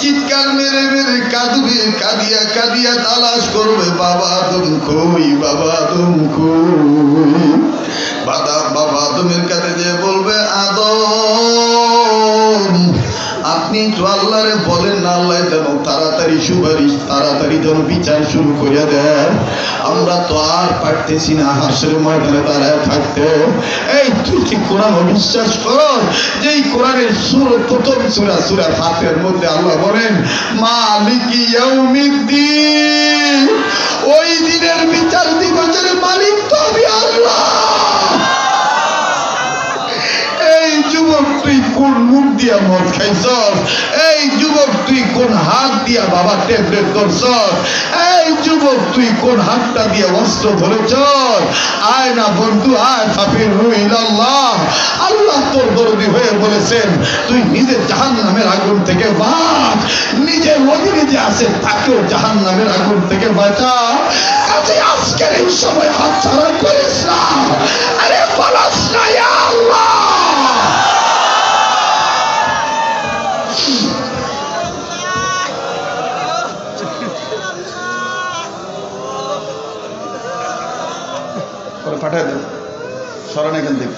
চিৎকার মেরে মেরে কাঁদবে, কাঁদিয়া কাঁদিয়া তালাশ করবে বাবা তুমি কই, বাবা তুমি কই। বাবা আদমের কাছে যে বলবে আদম আপনি তো আল্লাহরে বলেন না, আল্লাহ যেন তাড়াতাড়ি সুপারিশ তাড়াতাড়ি যেন বিচার শুরু করে দেয়। আমরা তো আর পারতেছি না হাসরের ময়দানে দাঁড়ায় থাকতে। এই তুই কি কোরআন অবিশ্বাস করো? যে এই কোরআনের প্রথম সূরা সূরা ফাতিহার মধ্যে আল্লাহ বলেন মালিকি ইয়াউমিদ্দিন, ওই দিনের বিচার দিবসের মালিক তো আমি আল্লাহ। এই যুবক তুই কোন মুখ দিয়া মদ খাইছস? এই যুবক তুই কোন হাত দিয়া বাবা ট্যাবলেট ধরছস? এই যুবক তুই কোন হাতটা দিয়ে অস্ত্র ধরেছস? আয় না বন্ধু আয়, ফাফিরু ইলাল্লাহ। আল্লাহ তোর দরদি হয়ে বলেছেন তুই নিজে জাহান্নামের আগুন থেকে বাঁচ, নিজের অধীনে যে আছে তাকেও জাহান্নামের আগুন থেকে বাঁচা। কাজে আজকের এই সময় হাতছাড়া করিস না। আরে বলস না ইয়া আল্লাহ। পাঠায় দেব সরান এখান থেকে।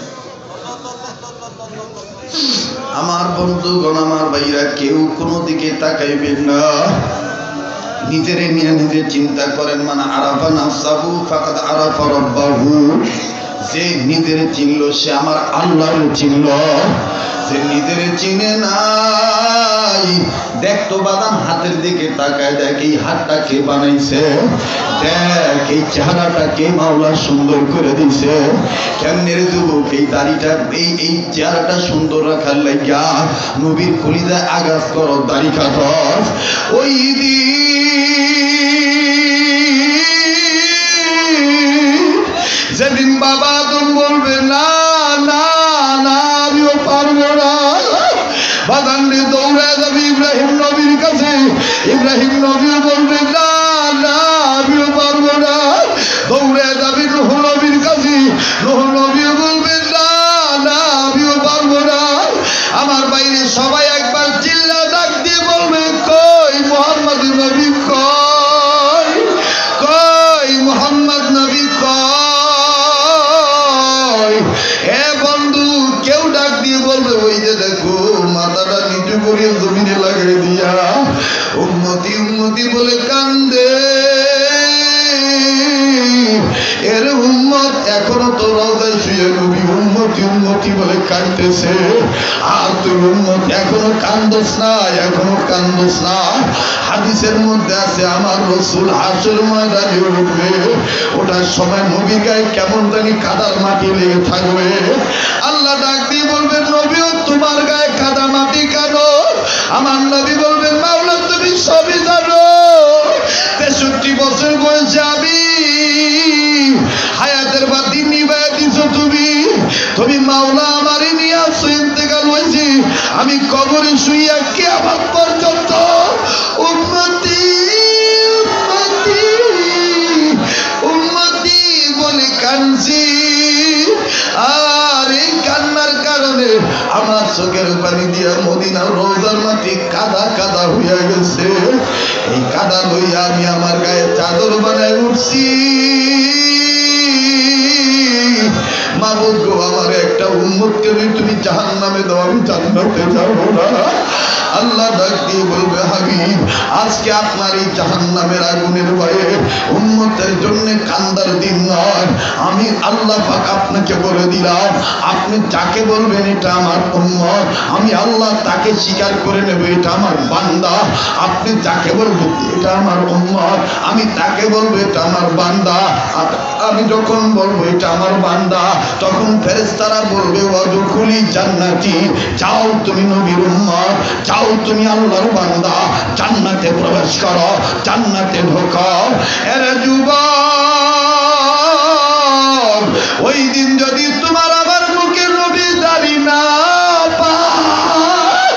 আমার বন্ধুগণ আমার ভাইরা কেউ কোনো দিকে তাকাইবেন না, নিজেরে নিয়ে নিজে চিন্তা করেন। মানে আরাফা নাফসাহু ফাকাদ আরাফা রাব্বাহু, যে নিজের চিনল সে আমার আল্লাহর চিনল। যে নিজের চিনে নাই দেখ তো বাদাম হাতের দিকে তাকায়, দেখ এই হাতটা কে বানাইছে, দেখ এই চেহারাটা কে মাওলা সুন্দর করে দিছে। কেমনে রে যুবক এই দাড়িটা এই চেহারাটা সুন্দর রাখার লাগিয়া নবীর কলিজায় আঘাত করো, দাড়ি কাটো। ওই যেদিন বাবা তুমি বলবে না না না আমিও পারবো না, বাগানে দৌড়ে যাবে ইব্রাহিম নবীর কাছে। ইব্রাহিম নবীও বলবে না না আমিও পারবো না, দৌড়ে যাবে নূহ নবীর কাছে। নূহ নবীও বলবে না না আমিও পারবো না। আমার বাইরে সবাই একবার চিল্লা ডাক দিয়ে বলবে কই মুহাম্মদ নবী, কই কই মুহাম্মদ নবী কই। হে বন্ধু, কেউ ডাক দিয়ে বলবে ওই যে দেখো মাথাটা নিচু করে জমিনে লাগাই দিয়া উম্মতি উম্মতি বলে কান্দে। এর উম্মত এখনো তো রওজায় শুয়ে নবী উম্মতি উম্মতি বলে কাঁদতেছে, আর তুই উম্মত এখনো কান্দোস না, এখনো কান্দোস না। হাদিসের মধ্যে আছে আমার রাসূল হাসর ময়দানে উঠবে, ওটার সময় নবীর গায়ে কেমন জানি কাদার মাটি লেগে থাকবে। আল্লাহ ডাক দিয়ে বলবেন নবীও তোমার গায়ে কাদা মাটি কেন? আমার নবী বলবেন মাওলা তুমি সবই জানো, 63 বছর বয়সে আমি হায়াতের বাতি নিভাইয়া দিছো তুমি, তুমি মাওলা আমারই নিয়ে আসো, ইন্তেকাল হয়েছি আমি কবরে শুইয়া কিয়ামত পর্যন্ত উম্মতি উম্মতি উম্মতি বলে কাঁদছি। আর এই কান্নার কারণে আমার চোখের পানি দিয়া মদিনার রওজার মাটি কাদা কাদা হইয়া গেছে। এই কাদা লইয়া আমি আমার গায়ে চাদর বানায় উঠছি। মাবুদ গো, আমার একটা উম্মতকে তুমি জাহান্নামে দাও, আমি জান্নাতে যাব না। আল্লাহ ডাক দিয়ে বলবে হাবিব আজকে আপনার এই জাহান্নামের আগুনের ভয়ে উম্মতের জন্য কান্দার দিন নয়। আমি আল্লাহ পাক আপনাকে বলে দিলাম, আপনি যাকে বলবেন এটা আমার উম্মত, আমি আল্লাহ তাকে স্বীকার করে নেব এটা আমার বান্দা। আপনি যাকে বলবেন এটা আমার উম্মত, আমি তাকে বলবো এটা আমার বান্দা। আমি যখন বলবো এটা আমার বান্দা, তখন ফেরেশতারা বলবে ওয়াদখুলি জান্নাতি, যাও তুমি নবীর উম্মত, যাও তুমি আল্লাহর বান্দা, জান্নাতে প্রবেশ করো, জান্নাতে ঢোকো। এরে যুবক, ওই দিন যদি তোমার আমার মুখের নবী দাড়ি না পায়,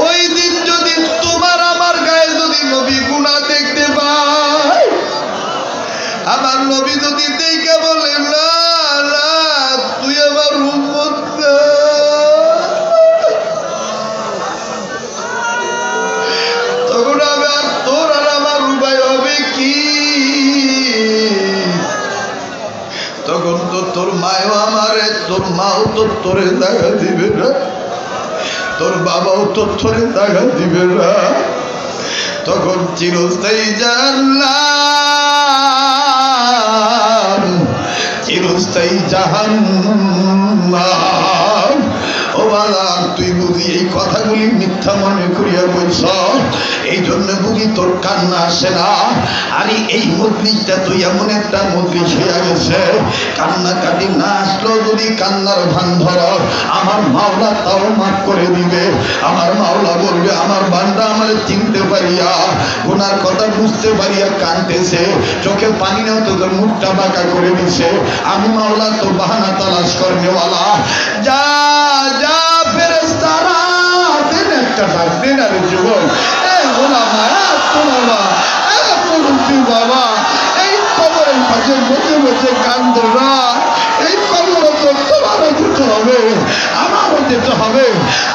ওই দিন যদি তোমার আমার গায়ে যদি নবী গুনাহ দেখতে পায়, আমার নবী যদি দেখে বলে না না তুই আমার উম্মত না, তখন আবার তোর আর আমার উপায় হবে কি? তখন তো তোর মায়ও আমারে, তোর মাও তো তোরে দেখা দিবে না, তোর বাবাও তো তোরে দেখা দিবে না। তখন চিরস্থায়ী জাহান্নাম, চিরস্থায়ী জাহান্নাম। ও বাবা, তুই বুঝি এই কথাগুলি মিথ্যা মনে করিয়া বলছ, এই জন্য বুঝি তোর কান্না আসে না। আরে এই মজলিসটা তুই এমন একটা মজলিস হইয়া গেছে, কান্নাকাটি না আসলেও যদি কান্নার ভান ধর, আমার মাওলা তাও মাফ করে দিবে। আমার মাওলা বলবে আমার বান্দা আমার চিনতে পারিয়া, গুনার কথা বুঝতে পারিয়া কাঁদতেছে, চোখে পানি নেও তো মুখটা বাঁকা করে দিছে, আমি মাওলা তো বাহানা তালাশ করনেওয়ালা। যা যা ফেরেশতারা দেন একটা ডাক দেন। আরে যুবক, বাবা এই কবরের পাশে বসে বসে কান্দো না, এই কবর তো তোমারও যেতে হবে, আমারও যেতে হবে।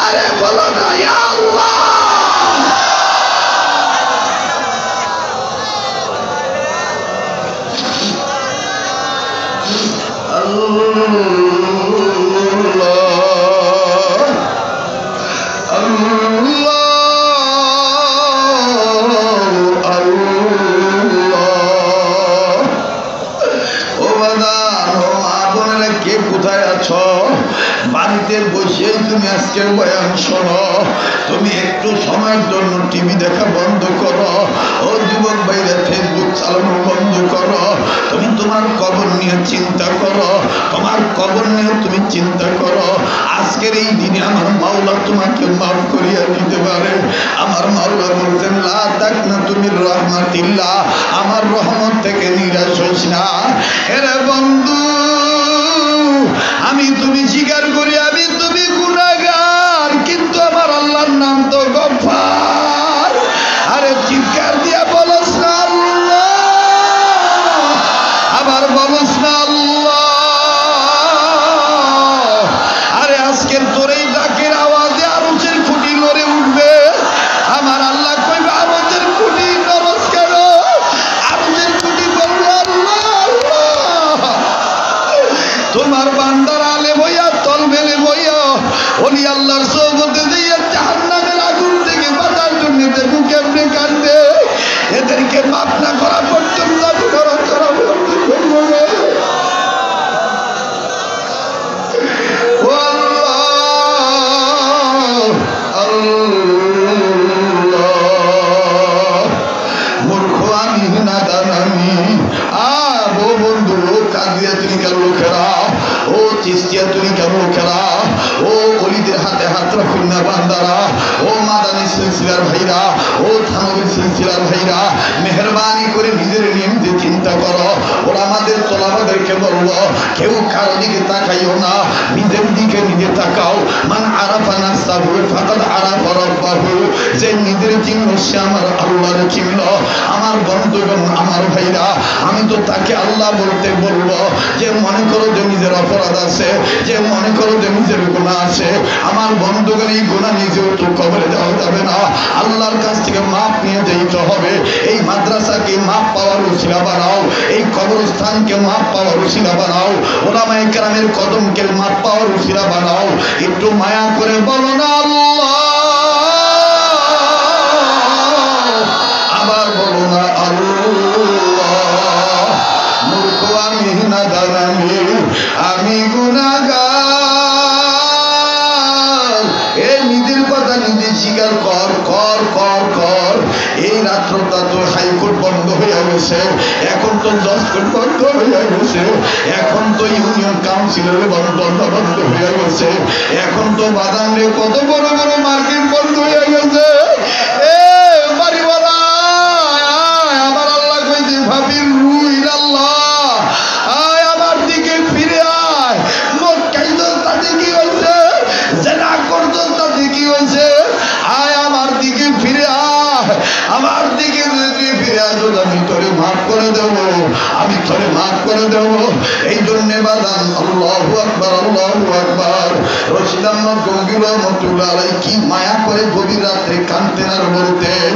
আরে বলো না ইয়া আল্লাহ, বাড়িতে বসে তুমি আজকের বয়ান শোনো, তুমি একটু সময়ের জন্য টিভি দেখা বন্ধ করো, ও যুবক ভাইরা ফেসবুক চালানো বন্ধ করো, তুমি তোমার তোমার কবর নিয়ে চিন্তা করো, তোমার কবর নিয়ে তুমি চিন্তা করো। আজকের এই দিনে আমার মাওলা তোমাকে মাফ করিয়া দিতে পারে। আমার মাওলা বলছেন লা তাকনাতু মির রাহমাতিল্লাহ, আমার রহমত থেকে নিরাশ হইস না। এরে বন্ধু, আমি তুমি স্বীকার করি আমি তুমি গুনাহগার, কিন্তু আমার আল্লাহর নাম তো গফফার। আরে চিৎকার দিয়া বলস না আল্লাহ, আবার বলস না আল্লাহ। আরে আজকের তোর এই ডাকের আওয়াজে আরশের খুঁটি নড়ে উঠবে। আমার আল্লাহ কইবে আরশের খুঁটি নরস কেন? আরশের খুঁটি বলবে আল্লাহ আল্লাহ। তোমার বান্দার আলে বইয়া তল বেলে বইয়া ওলি আল্লাহর সোহবতে দিয়ে জাহান্নামের আগুন থেকে বাঁচার জন্য দেখু কেমনে কান্দে। এদেরকে মাফ না করা পর্যন্ত আমি করা করবো না। মূর্খ আমি নাদান আমি। বন্ধু কাঁদিয়া তুমি কেন লোকেরা, ও চিস্তিয়া তুমি কেন লোকেরা, ও অলিদের হাতে হাত রাখুন না বান্দারা, ও মাদানী সিলসিলার ভাইরা, ও থানবীর সিলসিলার ভাইরা, মেহরবানি করে নিজের নিয়মতে চিন্তা করো। ওরা আমাদের তোলাবাদেরকে বললো কেউ কারো দিকে তাকাইও না, নিজের দিকে নিজে তাকাও। মান আরাফা নাফসাহু ফাকাদ আরাফা রাব্বাহু, যে নিজের চিনল সে আমার আল্লাহর চিনল। আমার বন্ধুগণ, আমার ভাইরা, আমি তো তাকে আল্লাহ বলতে বলবো যে মনে করো যে নিজের অপরাধ আছে, যে মনে করো যে নিজের গুনাহ আছে। আমার বন্ধুগণ, এই গুনাহ নিজেও তো কবরে যাওয়া যাবে না, আল্লাহর কাছ থেকে মাপ নিয়ে যেতে হবে। এই মাদ্রাসাকে মাপ পাওয়ার উসিলা বানাও, এই কবরস্থানকে মাপ পাওয়ার উসিলা বানাও, ওলামায়ে কেরামের কদমকে মাপ পাওয়ার উসিলা বানাও। একটু মায়া করে বলো না আল্লাহ, আবার বলো না আল্লাহ। মূর্খ আমি নাদান আমি গুনাহগার। এই নিজের কথা নিজে স্বীকার কর কর কর কর। এই রাত্রটা তো হাইকোর্ট বন্ধ হয়ে গেছে, এখন তো জজ কোর্ট বন্ধ হয়ে গেছে, এখন তো ইউনিয়ন কাউন্সিলের বন্ধ হয়ে গেছে, এখন তো বাদামে কত বড় বড় মার্কেট বন্ধ হয়ে গেছে। বাড়িওয়ালা আমার আল্লাহ কইছে ভাবির রুই আল্লাহ আয় আমার দিকে ফিরে আয়। লোক কাইদো তাতে কি হয়েছে, জেনা করতো তাতে কি হয়েছে, আয় আমার দিকে ফিরে আয়, আমার দিকে যদি ফিরে আসো আমি তোরে মাফ করে দেবো, আমি তোরে মাফ করে দেবো। এই জন্যে বাদান আল্লাহু আকবার আল্লাহু আকবার। রশিদ আহমদ গঙ্গুর রহমতুল্লাহ আলাইহি কি মায়া করে গভীর রাত্রে কাঁদতেন আর বলতেন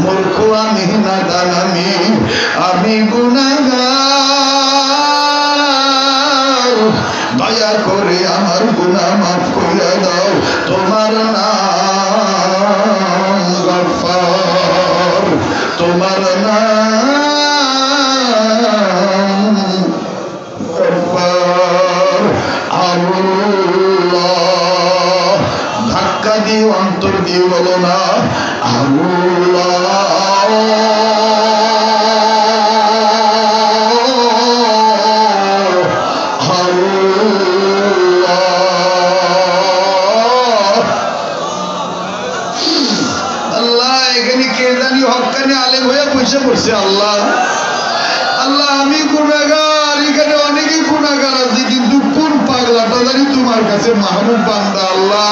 মূর্খ আমি নাদান আমি গুনাহগার, দয়া করে আমার গুনাহ মাফ করে দাও, তোমার নাম গফফার, তোমার নাম গফফার। আল্লাহ ধাক্কা দিয়ে অন্তর দিয়ে বলো না আল্লাহ। পড়ছে আল্লাহ আল্লাহ আমি গুনাহগার, এখানে অনেকে গুনাহগার আছে, কিন্তু কোন পাগলাটা জানি তোমার কাছে মাহবুব বান্দা আল্লাহ,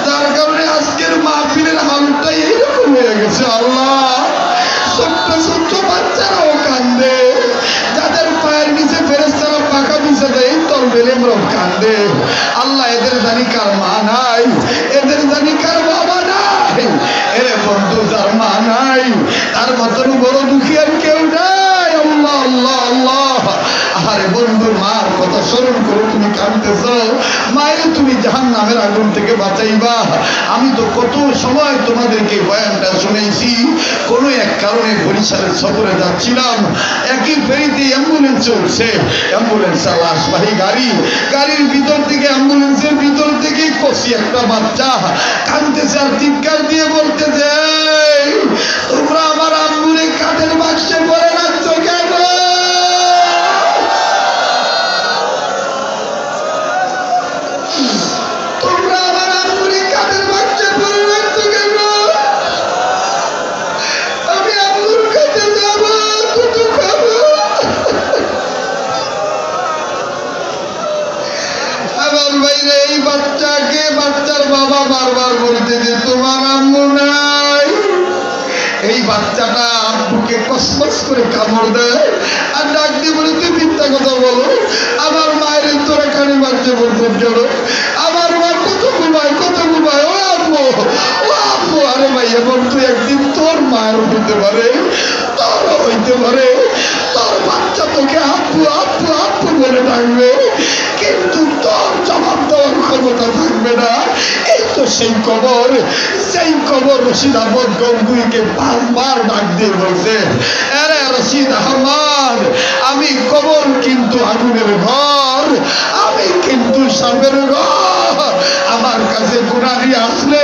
যার কারণে আজকের মাহফিলের হালটাই এইরকম হয়ে গেছে আল্লাহ। ছোট্ট ছোট্ট বাচ্চারাও কান্দে, যাদের পায়ের নিচে ফেরেশতারা পাকা বিছা দেয় তল বেলে মরম কান্দে। আল্লাহ এদের জানি কার মা নাই, এদের জানি কার বাবা নাই। এরে বন্ধু, যার মা নাই তার মতন বড় দুঃখী আর কেউ নাই। আল্লাহ আল্লাহ আল্লাহ। আরে বন্ধু, মার কথা স্মরণ করে তুমি কাঁদতেছ, মায়ের তুমি জাহান্নামের আগুন থেকে বাঁচাইবা। আমি তো কত সময় তোমাদেরকে বয়ানটা শুনেছি। কোনো এক কারণে বরিশালের সফরে যাচ্ছিলাম, একই ফেরিতে অ্যাম্বুলেন্সে উঠছে, অ্যাম্বুলেন্স লাশবাহী গাড়ি, গাড়ির ভিতর থেকে অ্যাম্বুলেন্সের ভিতর থেকে কষি একটা বাচ্চা কাঁদতেছে আর চিৎকার দিয়ে বলতেছে তোমরা আমার আম্মুরে কাঠের বাক্সে ভরে রাখছো কেন? রসুল ভাই রে, এই বাচ্চাকে বাচ্চার বাবা বারবার বলতে যে তোমার আম্মু নাই। এই বাচ্চাটা আব্বুকে কসমস করে কামড় দেয় আর ডাক দিয়ে বলে তুই মিথ্যা কথা বলো, আমার মায়ের তোরা কানে বাচ্চা বলছেন কেন? আমার মা কত ঘুমায় ও আব্বু ও আব্বু। আরে ভাই এমন তুই একদিন তোর মায়ের হইতে পারে, তোরও হইতে পারে, তোর বাচ্চা তোকে আব্বু আব্বু আব্বু বলে ডাকবে, কিন্তু তোর জবাব দেওয়ার ক্ষমতা থাকবে না। এই তো সেই কবর রশিদ আহমদ গঙ্গুইকে বারবার ডাক দিয়ে বলছে, আরে রশিদ আহমদ, আমি কবর কিন্তু আগুনের ঘর, আমি কিন্তু সাপের ঘর। আমার কাছে গুনাহি আসলে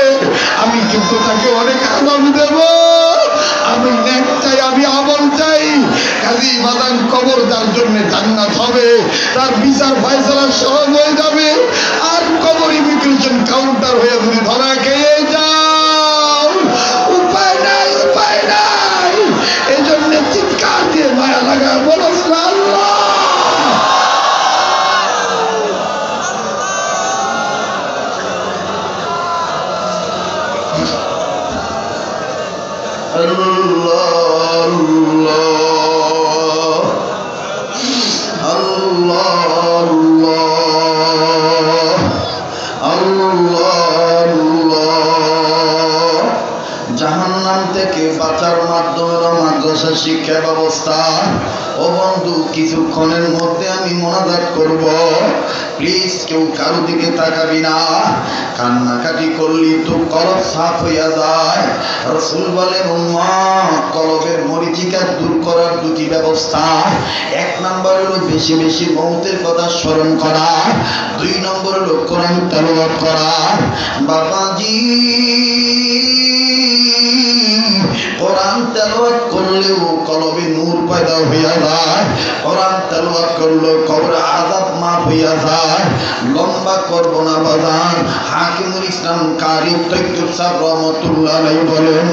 আমি কিন্তু তাকে অনেক আনন্দ দেব। আমি নেক চাই, আমি আমল চাই। কাজী বাদান কবর যার জন্য জান্নাত হবে, তার বিচার ফয়সালা সহজ হয়ে যাবে। আর কবর ইমিগ্রেশন কাউন্টার হয়ে যদি ধরা খেয়ে যাও, উপায় নাই। এই জন্য চিৎকার দিয়ে মায়া লাগা বলো আল্লাহ। জাহান্নাম থেকে বাঁচার মাধ্যম হলো মাদ্রাসা শিক্ষা ব্যবস্থা। ও বন্ধু, কিছুক্ষণের মধ্যে আমি মোনাজাত করব, প্লিজ কেউ কারো দিকে তাকাবি না। কান্নাকাটি করলি তো কলব সাফ হইয়া যায়। রাসূল বলেন উম্মত, কলবের মরিচিকা দূর করার দুটি ব্যবস্থা। এক নম্বর হলো বেশি বেশি মৌতের কথা স্মরণ করা, 2 নম্বর হলো কোরআন তেলাওয়াত করা। বাবাজি, কোরআন তেলাওয়াত করলেও কলবে নূর পয়দা হইয়া যায়। কোরআন তেলাওয়াত করলেও কবরে আযাব মাফ হইয়া যায়। লম্বা করব না বাজান। হাকিমুল ইসলাম কারি তৈয়ব সাহেব রহমাতুল্লাহ আলাইহি বলেন,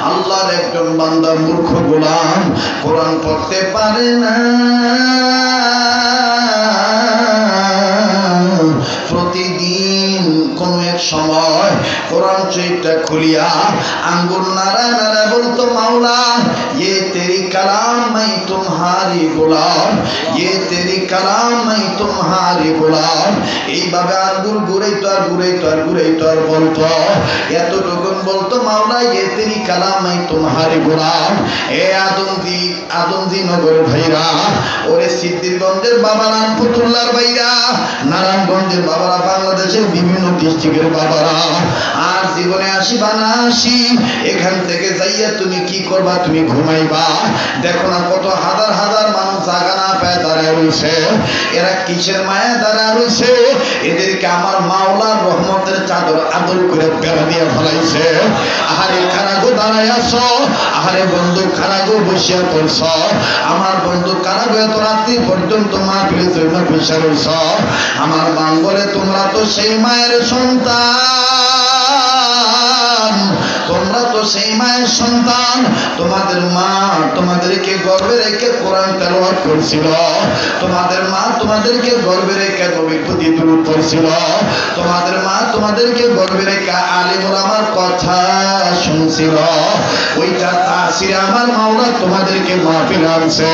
আল্লাহর একজন বান্দা মূর্খ গোলাম, কোরআন পড়তে পারে না, প্রতিদিন কোন এক সময় কোরআন শরীফটা খুলিয়া আঙ্গুল নাড়া নাড়া বলতো, মাওলা ये तेरी कलाम मैं तुम्हारी गुलाम, ये तेरी कलाम मैं तुम्हारी गुलाम। এইভাবে আঙ্গুল ঘুরাইতো আর বলতো, এতটুকুন বলতো, মাওলা ये तेरी कलाम मैं तुम्हारी गुलाम। এ আদমজি নগর ভাইরা, ওরে সিদ্দিরগঞ্জের বাবারা, ফতুল্লার ভাইরা, নারায়ণগঞ্জের বাবারা, বাংলাদেশের বিভিন্ন ডিস্ট্রিক্টের বাবারা, আর জীবনে আসিবা না আসি, এখান থেকে যাইয়া তুমি কি করবা? তুমি ঘুমাইবা। দেখো না কত হাজার হাজার মানুষ জায়গা না পায় দাঁড়ায় রয়েছে। এরা কিসের মায়া দাঁড়ায় রয়েছে? এদেরকে আমার মাওলার রহমতের চাদর আদর করে বেড়া দিয়ে ফেলাইছে। আহারে কারাগো দাঁড়ায় আছো, আহারে বন্ধু কারাগো বসিয়া পড়ছ, আমার বন্ধু কারাগো এত রাত্রি পর্যন্ত মা ফিরে জন্য বসে রয়েছ। আমার বান বলে তোমরা তো সেই মায়ের সন্তান, তোমরা তো সেই মায়ের সন্তান। তোমাদের মা তোমাদেরকে গর্বে রেখে কোরআন তেলাওয়াত করছিল, তোমাদের মা তোমাদেরকে গর্বে রেখে নবীর প্রতি দুরূদ পড়ছিল, তোমাদের মা তোমাদেরকে গর্বে রেখে আলেম ওলামার কথা শুনছিল। ওইটা তাসিরে আমার মাওলা তোমাদেরকে মাহফিলে আনছে।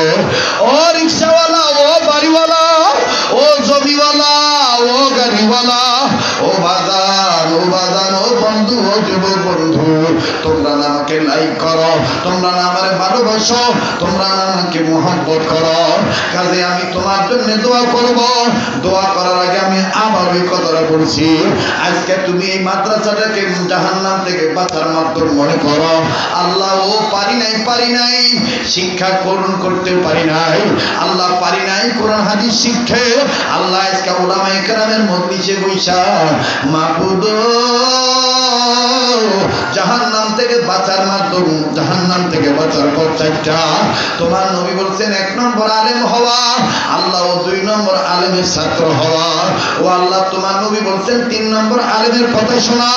ও রিকশাওয়ালা, ও বাড়িওয়ালা, ও জমিওয়ালা, ও গাড়িওয়ালা, ও বাজার, ও বন্ধু, ও যুবক বন্ধু, তোমরা না আমাকে লাইক করো, তোমরা না আমার ভালোবাসো, তোমরা না আমাকে মহব্বত করো। কাজে আমি তোমার জন্য দোয়া করব। দোয়া করার আগে আমি আবার ওই কথাটা বলছি, আজকে তুমি এই মাদ্রাসাটাকে জাহান্নাম থেকে বাঁচার মাধ্যম মনে করো। আল্লাহ ও পারি নাই শিক্ষা গ্রহণ করতে পারি নাই, আল্লাহ পারি নাই কোরআন হাদিস শিখতে। আল্লাহ আজকে উলামায়ে কেরামের মজলিসে বইসা মাবুদ জাহান্নাম থেকে বাঁচার মাধ্যম, জাহান্নাম থেকে বাঁচার পর 4টা। তোমার নবী বলছেন 1 নম্বর আলেম হওয়া, আল্লাহ ও 2 নম্বর আলেমের ছাত্র হওয়া। ও আল্লাহ তোমার নবী বলছেন 3 নম্বর আলেমের কথা শোনা,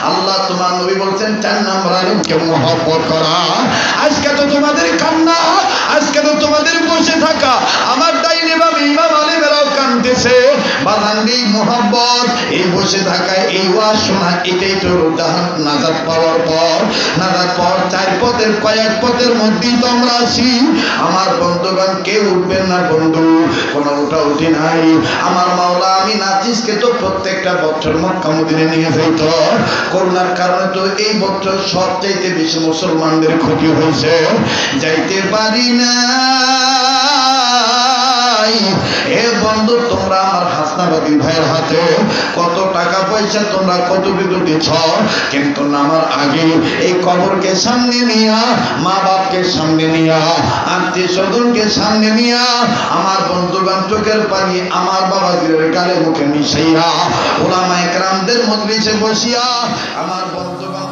আল্লাহ তোমার নবী বলছেন 4 নম্বর আলেমকে মহব্বত করা। আজকে তো তোমাদের কান্না, আজকে তো তোমাদের বসে থাকা, আমার ডাইনে বামে ইমাম আলেমেরাও কাঁদতেছে। বাদান এই মোহাব্বত, এই বসে থাকায় এই ওয়াজ শোনা, এটাই তোর নাজাত পাওয়ার পর, নাজাত পাওয়ার চার পথের কয়েক পথের মধ্যেই তো আমরা আছি। আমার বন্ধুগণ কেউ উঠবেন না বন্ধু, কোনো উঠা উঠি নাই। আমার মাওলা আমি নাচিসকে তো প্রত্যেকটা বছর মক্কা মদিনায় নিয়ে যাইত, করোনার কারণে তো এই বছর সবচাইতে বেশি মুসলমানদের ক্ষতি হয়েছে, যাইতে পারি না। এ বন্ধু তোমরা আমার হাসনাবাদী ভাইয়ের হাতে কত টাকা পয়সা তোমরা কত কিছু দিচ্ছ, কিন্তু নামার আগে এই কবরকে সামনে নিয়া, মা বাপকে সামনে নিয়া, আত্মীয় স্বজনকে সামনে নিয়া, আমার বন্ধুগণ চোখের পানি আমার বাবাদের গালে মুখে মিশাইয়া, ওলামায়ে কেরামদের মজলিসে বসিয়া আমার বন্ধুগণ